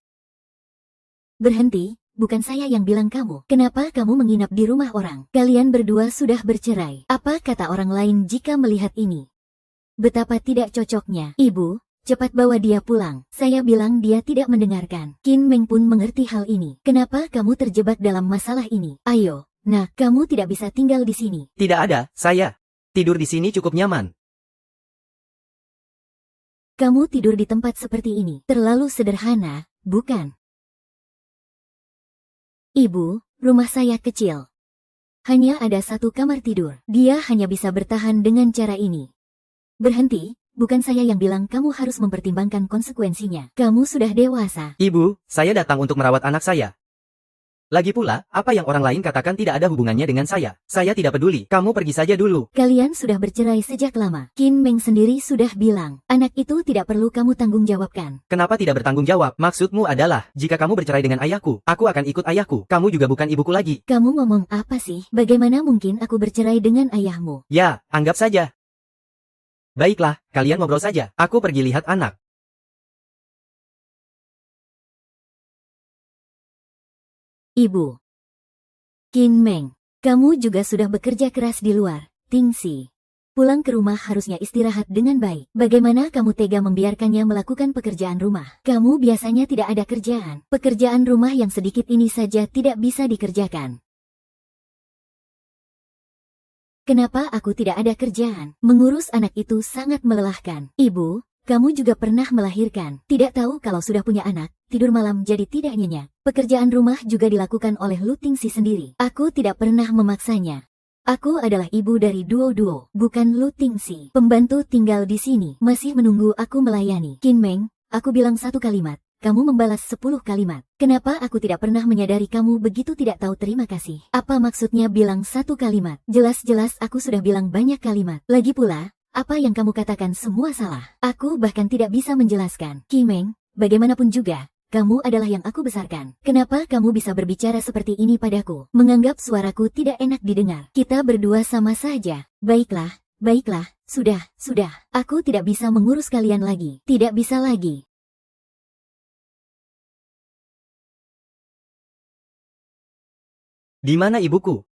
Berhenti, bukan saya yang bilang kamu. Kenapa kamu menginap di rumah orang? Kalian berdua sudah bercerai. Apa kata orang lain jika melihat ini? Betapa tidak cocoknya. Ibu, cepat bawa dia pulang. Saya bilang dia tidak mendengarkan. Qin Meng pun mengerti hal ini. Kenapa kamu terjebak dalam masalah ini? Ayo, nah, kamu tidak bisa tinggal di sini. Tidak ada, saya. Tidur di sini cukup nyaman. Kamu tidur di tempat seperti ini. Terlalu sederhana, bukan? Ibu, rumah saya kecil. Hanya ada satu kamar tidur. Dia hanya bisa bertahan dengan cara ini. Berhenti, bukan saya yang bilang kamu harus mempertimbangkan konsekuensinya. Kamu sudah dewasa. Ibu, saya datang untuk merawat anak saya. Lagi pula, apa yang orang lain katakan tidak ada hubungannya dengan saya. Saya tidak peduli. Kamu pergi saja dulu. Kalian sudah bercerai sejak lama. Qin Meng sendiri sudah bilang, anak itu tidak perlu kamu tanggung jawabkan. Kenapa tidak bertanggung jawab? Maksudmu adalah, jika kamu bercerai dengan ayahku, aku akan ikut ayahku. Kamu juga bukan ibuku lagi. Kamu ngomong apa sih? Bagaimana mungkin aku bercerai dengan ayahmu? Ya, anggap saja. Baiklah, kalian ngobrol saja. Aku pergi lihat anak. Ibu. Qin Meng, kamu juga sudah bekerja keras di luar, Tingxi. Pulang ke rumah harusnya istirahat dengan baik. Bagaimana kamu tega membiarkannya melakukan pekerjaan rumah? Kamu biasanya tidak ada kerjaan. Pekerjaan rumah yang sedikit ini saja tidak bisa dikerjakan. Kenapa aku tidak ada kerjaan? Mengurus anak itu sangat melelahkan. Ibu, kamu juga pernah melahirkan. Tidak tahu kalau sudah punya anak, tidur malam jadi tidak nyenyak. Pekerjaan rumah juga dilakukan oleh Lu Tingxi sendiri. Aku tidak pernah memaksanya. Aku adalah ibu dari Duo, bukan Lu Tingxi. Pembantu tinggal di sini, masih menunggu aku melayani. Qin Meng, aku bilang satu kalimat, kamu membalas 10 kalimat. Kenapa aku tidak pernah menyadari kamu begitu tidak tahu terima kasih? Apa maksudnya bilang satu kalimat? Jelas-jelas aku sudah bilang banyak kalimat. Lagi pula, apa yang kamu katakan semua salah. Aku bahkan tidak bisa menjelaskan. Qin Meng, bagaimanapun juga, kamu adalah yang aku besarkan. Kenapa kamu bisa berbicara seperti ini padaku? Menganggap suaraku tidak enak didengar. Kita berdua sama saja. Baiklah, baiklah, sudah. Aku tidak bisa mengurus kalian lagi. Tidak bisa lagi. Di mana ibuku?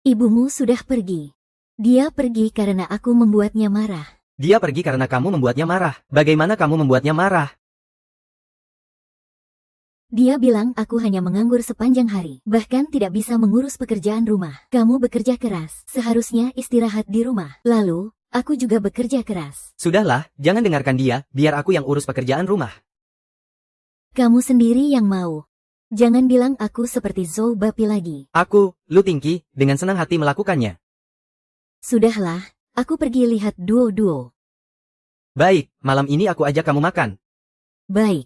Ibumu sudah pergi. Dia pergi karena aku membuatnya marah. Dia pergi karena kamu membuatnya marah. Bagaimana kamu membuatnya marah? Dia bilang aku hanya menganggur sepanjang hari, bahkan tidak bisa mengurus pekerjaan rumah. Kamu bekerja keras, seharusnya istirahat di rumah. Lalu, aku juga bekerja keras. Sudahlah, jangan dengarkan dia, biar aku yang urus pekerjaan rumah. Kamu sendiri yang mau. Jangan bilang aku seperti Zhou Bapi lagi. Aku, Lu Tingqi, dengan senang hati melakukannya. Sudahlah, aku pergi lihat Duo. Baik, malam ini aku ajak kamu makan. Baik.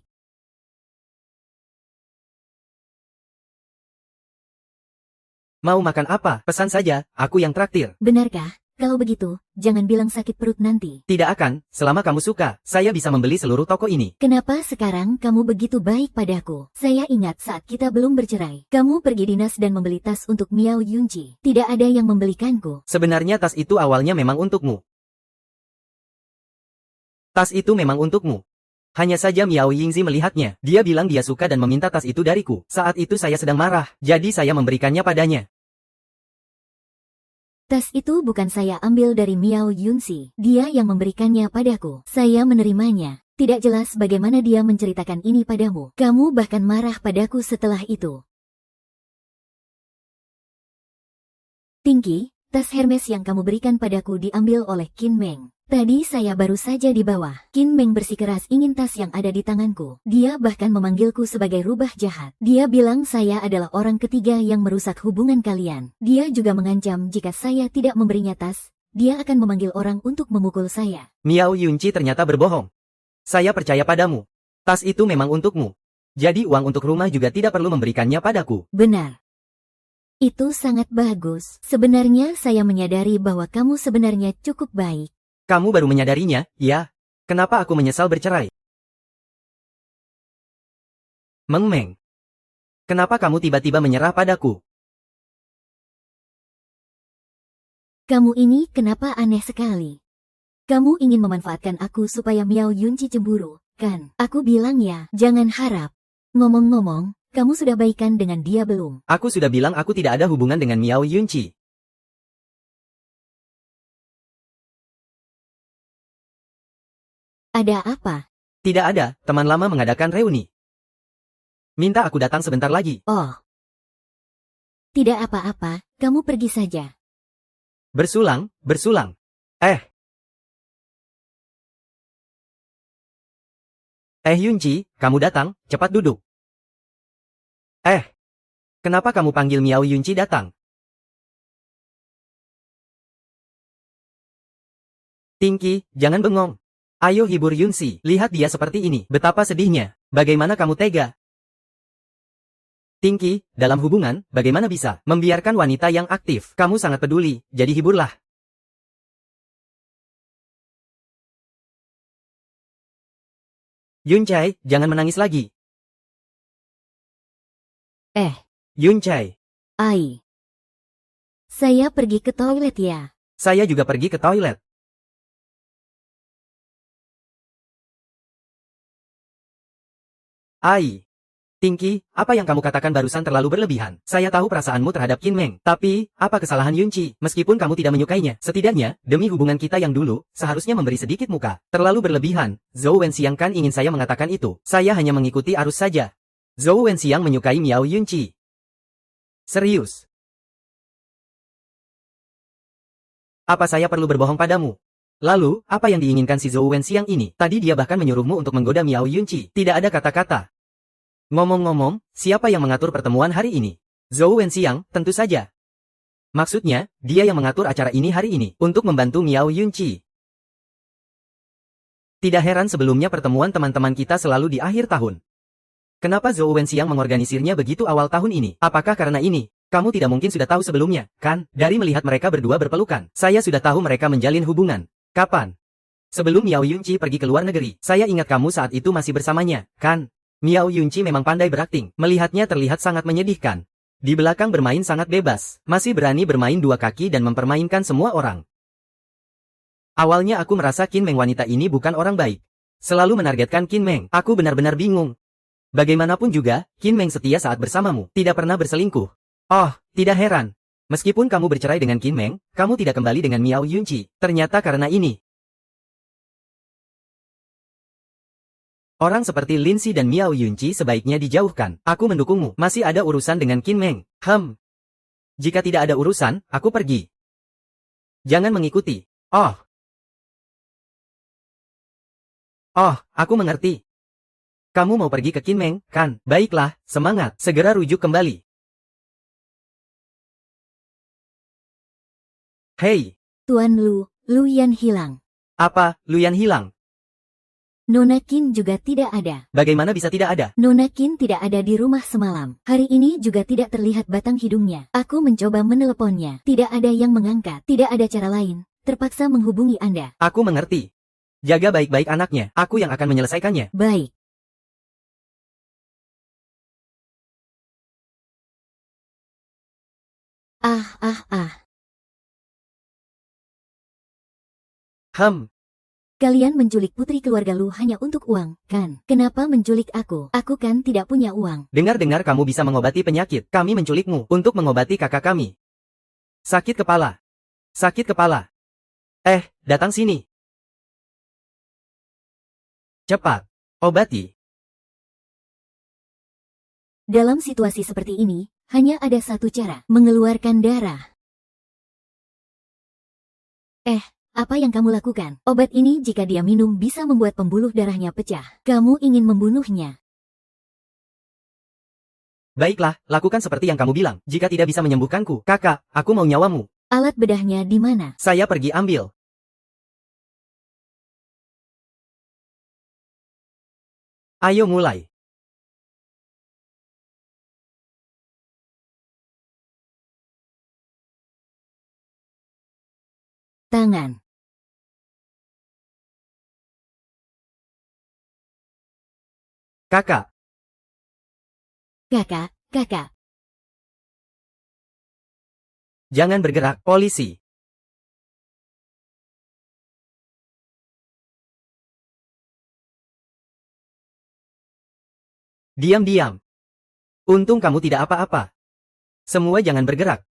Mau makan apa? Pesan saja, aku yang traktir. Benarkah? Kalau begitu, jangan bilang sakit perut nanti. Tidak akan, selama kamu suka, saya bisa membeli seluruh toko ini. Kenapa sekarang kamu begitu baik padaku? Saya ingat saat kita belum bercerai. Kamu pergi dinas dan membeli tas untuk Miao Yunji. Tidak ada yang membelikanku. Sebenarnya tas itu awalnya memang untukmu. Tas itu memang untukmu. Hanya saja Miao Yingzi melihatnya. Dia bilang dia suka dan meminta tas itu dariku. Saat itu saya sedang marah, jadi saya memberikannya padanya. Tas itu bukan saya ambil dari Miao Yunzi. Dia yang memberikannya padaku. Saya menerimanya. Tidak jelas bagaimana dia menceritakan ini padamu. Kamu bahkan marah padaku setelah itu. Tinggi, tas Hermes yang kamu berikan padaku diambil oleh Qin Meng. Tadi saya baru saja di bawah. Qin Meng bersikeras ingin tas yang ada di tanganku. Dia bahkan memanggilku sebagai rubah jahat. Dia bilang saya adalah orang ketiga yang merusak hubungan kalian. Dia juga mengancam jika saya tidak memberinya tas, dia akan memanggil orang untuk memukul saya. Miao Yunqi ternyata berbohong. Saya percaya padamu. Tas itu memang untukmu. Jadi uang untuk rumah juga tidak perlu memberikannya padaku. Benar. Itu sangat bagus. Sebenarnya saya menyadari bahwa kamu sebenarnya cukup baik. Kamu baru menyadarinya, ya? Kenapa aku menyesal bercerai? Meng Meng. Kenapa kamu tiba-tiba menyerah padaku? Kamu ini kenapa aneh sekali? Kamu ingin memanfaatkan aku supaya Miao Yunqi cemburu, kan? Aku bilang ya, jangan harap. Ngomong-ngomong, kamu sudah baikan dengan dia belum? Aku sudah bilang aku tidak ada hubungan dengan Miao Yunqi. Ada apa? Tidak ada, teman lama mengadakan reuni. Minta aku datang sebentar lagi. Oh. Tidak apa-apa, kamu pergi saja. Bersulang, bersulang. Yunqi, kamu datang, cepat duduk. Kenapa kamu panggil Miao Yunqi datang? Tingki, jangan bengong. Ayo hibur Yunqi, lihat dia seperti ini, betapa sedihnya. Bagaimana kamu tega? Tingki, dalam hubungan, bagaimana bisa membiarkan wanita yang aktif? Kamu sangat peduli, jadi hiburlah. Yunqi, jangan menangis lagi. Yunqi, Ai. Saya pergi ke toilet ya. saya juga pergi ke toilet. Ai. Tingki, apa yang kamu katakan barusan terlalu berlebihan. Saya tahu perasaanmu terhadap Qin Meng. Tapi, apa kesalahan Yunqi? Meskipun kamu tidak menyukainya, setidaknya, demi hubungan kita yang dulu, seharusnya memberi sedikit muka. Terlalu berlebihan. Zhou Wenxiang kan ingin saya mengatakan itu. Saya hanya mengikuti arus saja. Zhou Wenxiang menyukai Miao Yunqi. Serius. Apa saya perlu berbohong padamu? Lalu, apa yang diinginkan si Zhou Wenxiang ini? Tadi dia bahkan menyuruhmu untuk menggoda Miao Yunqi. Tidak ada kata-kata. Ngomong-ngomong, siapa yang mengatur pertemuan hari ini? Zhou Wenxiang, tentu saja. Maksudnya, dia yang mengatur acara ini hari ini, untuk membantu Miao Yunqi. Tidak heran sebelumnya pertemuan teman-teman kita selalu di akhir tahun. Kenapa Zhou Wenxiang mengorganisirnya begitu awal tahun ini? Apakah karena ini? Kamu tidak mungkin sudah tahu sebelumnya, kan? Dari melihat mereka berdua berpelukan, saya sudah tahu mereka menjalin hubungan. Kapan? Sebelum Miao Yunqi pergi ke luar negeri, saya ingat kamu saat itu masih bersamanya, kan? Miao Yunqi memang pandai berakting, melihatnya terlihat sangat menyedihkan. Di belakang bermain sangat bebas, masih berani bermain dua kaki dan mempermainkan semua orang. Awalnya aku merasa Qin Meng wanita ini bukan orang baik. Selalu menargetkan Qin Meng, aku benar-benar bingung. Bagaimanapun juga, Qin Meng setia saat bersamamu, tidak pernah berselingkuh. Oh, tidak heran. Meskipun kamu bercerai dengan Qin Meng, kamu tidak kembali dengan Miao Yunqi. Ternyata karena ini. Orang seperti Lin Si dan Miao Yunqi sebaiknya dijauhkan. Aku mendukungmu. Masih ada urusan dengan Qin Meng. Jika tidak ada urusan, aku pergi. Jangan mengikuti. Oh, aku mengerti. Kamu mau pergi ke Qin Meng, kan? Baiklah, semangat. Segera rujuk kembali. Hei, Tuan Lu Yan hilang. apa, Luyan hilang? Nona Qin juga tidak ada. Bagaimana bisa tidak ada? Nona Qin tidak ada di rumah semalam. Hari ini juga tidak terlihat batang hidungnya. Aku mencoba meneleponnya. Tidak ada yang mengangkat. Tidak ada cara lain. Terpaksa menghubungi Anda. Aku mengerti. Jaga baik-baik anaknya. Aku yang akan menyelesaikannya. Baik. Ah. Kalian menculik putri keluarga Lu hanya untuk uang, kan? Kenapa menculik aku? Aku kan tidak punya uang. Dengar-dengar kamu bisa mengobati penyakit. Kami menculikmu untuk mengobati kakak kami. Sakit kepala. Sakit kepala. Datang sini. Cepat. Obati. Dalam situasi seperti ini, hanya ada satu cara, mengeluarkan darah. Apa yang kamu lakukan? Obat ini jika dia minum bisa membuat pembuluh darahnya pecah. Kamu ingin membunuhnya. Baiklah, lakukan seperti yang kamu bilang. Jika tidak bisa menyembuhkanku, kakak, aku mau nyawamu. Alat bedahnya di mana? Saya pergi ambil. Ayo mulai. Tangan. Kakak, Kakak. jangan bergerak, polisi. Diam-diam. Untung kamu tidak apa-apa. Semua jangan bergerak.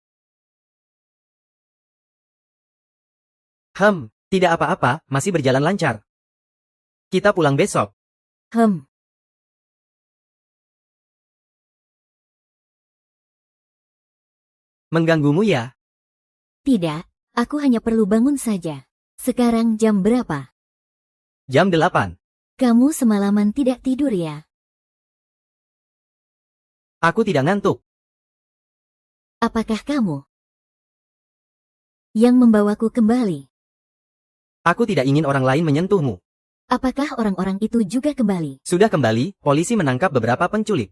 Tidak apa-apa, masih berjalan lancar. Kita pulang besok. Mengganggumu ya? Tidak, aku hanya perlu bangun saja. Sekarang jam berapa? Jam 8. Kamu semalaman tidak tidur ya? Aku tidak ngantuk. Apakah kamu yang membawaku kembali? Aku tidak ingin orang lain menyentuhmu. Apakah orang-orang itu juga kembali? Sudah kembali, polisi menangkap beberapa penculik.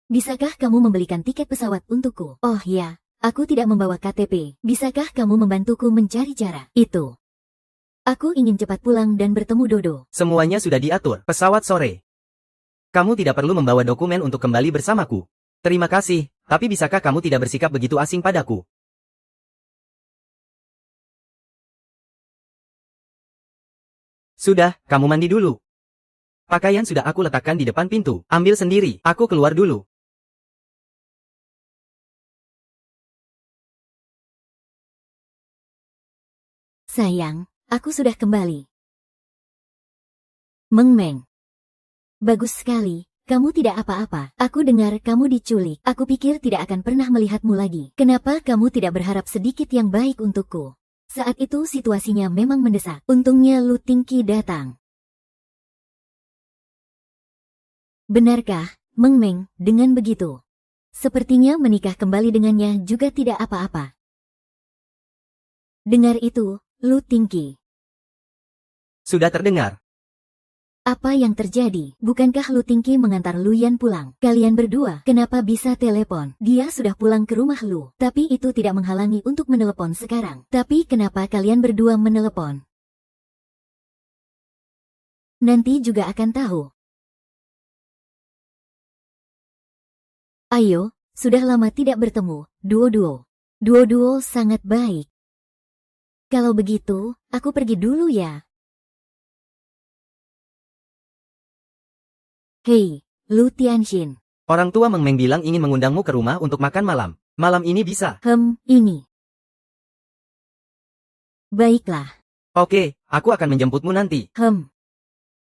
Bisakah kamu membelikan tiket pesawat untukku? Oh ya, aku tidak membawa KTP. Bisakah kamu membantuku mencari cara? Itu. Aku ingin cepat pulang dan bertemu Dodo. Semuanya sudah diatur. Pesawat sore. Kamu tidak perlu membawa dokumen untuk kembali bersamaku. Terima kasih, tapi bisakah kamu tidak bersikap begitu asing padaku? Sudah, kamu mandi dulu. Pakaian sudah aku letakkan di depan pintu. Ambil sendiri, aku keluar dulu. Sayang, aku sudah kembali. Meng. Bagus sekali, kamu tidak apa-apa. Aku dengar kamu diculik. Aku pikir tidak akan pernah melihatmu lagi. Kenapa kamu tidak berharap sedikit yang baik untukku? Saat itu situasinya memang mendesak. Untungnya Lu Tingqi datang. Benarkah, Meng, dengan begitu? Sepertinya menikah kembali dengannya juga tidak apa-apa. Dengar itu, Lu Tingqi. Sudah terdengar. Apa yang terjadi? Bukankah Lu Tingqi mengantar Lu Yan pulang? Kalian berdua, kenapa bisa telepon? Dia sudah pulang ke rumah Lu, tapi itu tidak menghalangi untuk menelepon sekarang. Tapi kenapa kalian berdua menelepon? Nanti juga akan tahu. Ayo, sudah lama tidak bertemu, Duo. Duo sangat baik. Kalau begitu, aku pergi dulu ya. Hei, Lu Tianxin. Orang tua Meng bilang ingin mengundangmu ke rumah untuk makan malam. Malam ini bisa. Ini. Baiklah. Oke, aku akan menjemputmu nanti.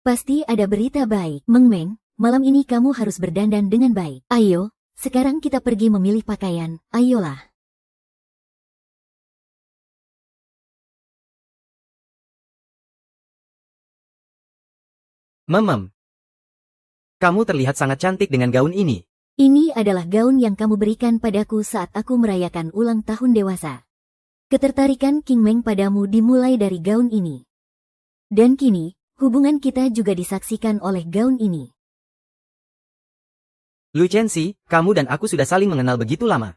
Pasti ada berita baik. Meng, malam ini kamu harus berdandan dengan baik. Ayo, sekarang kita pergi memilih pakaian. Ayolah. Kamu terlihat sangat cantik dengan gaun ini. Ini adalah gaun yang kamu berikan padaku saat aku merayakan ulang tahun dewasa. Ketertarikan King Meng padamu dimulai dari gaun ini. Dan kini, hubungan kita juga disaksikan oleh gaun ini. Lu Chenxi, kamu dan aku sudah saling mengenal begitu lama.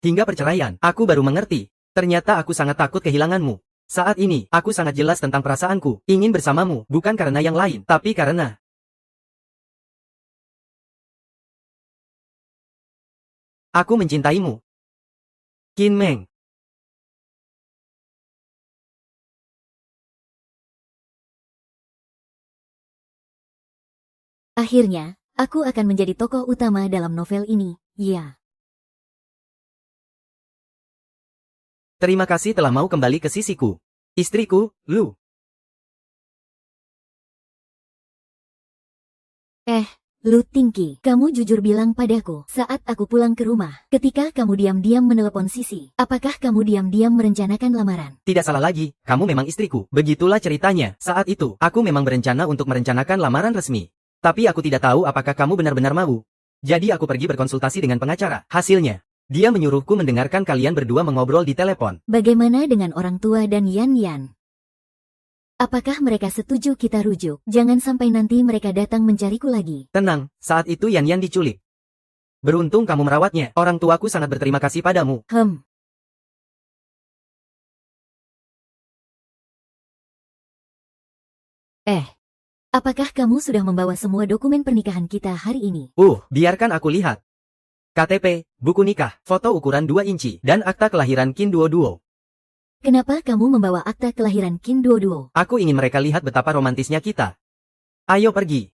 Hingga perceraian, aku baru mengerti. Ternyata aku sangat takut kehilanganmu. Saat ini, aku sangat jelas tentang perasaanku. Ingin bersamamu, bukan karena yang lain, tapi karena... Aku mencintaimu. Qin Meng. Akhirnya, aku akan menjadi tokoh utama dalam novel ini, ya. Terima kasih telah mau kembali ke sisiku. Istriku, Lu. Lu Tingki, kamu jujur bilang padaku saat aku pulang ke rumah, ketika kamu diam-diam menelepon Sisi. Apakah kamu diam-diam merencanakan lamaran? Tidak salah lagi, kamu memang istriku. Begitulah ceritanya. Saat itu, aku memang berencana untuk merencanakan lamaran resmi. Tapi aku tidak tahu apakah kamu benar-benar mau. Jadi aku pergi berkonsultasi dengan pengacara. Hasilnya, dia menyuruhku mendengarkan kalian berdua mengobrol di telepon. Bagaimana dengan orang tua dan Yan Yan? Apakah mereka setuju kita rujuk? Jangan sampai nanti mereka datang mencariku lagi. Tenang, saat itu Yan Yan diculik. Beruntung kamu merawatnya. Orang tuaku sangat berterima kasih padamu. Apakah kamu sudah membawa semua dokumen pernikahan kita hari ini? Biarkan aku lihat. KTP, buku nikah, foto ukuran 2 inci, dan akta kelahiran Qin Duo Duo. Kenapa kamu membawa akta kelahiran Qin Duo Duo? Aku ingin mereka lihat betapa romantisnya kita. Ayo pergi.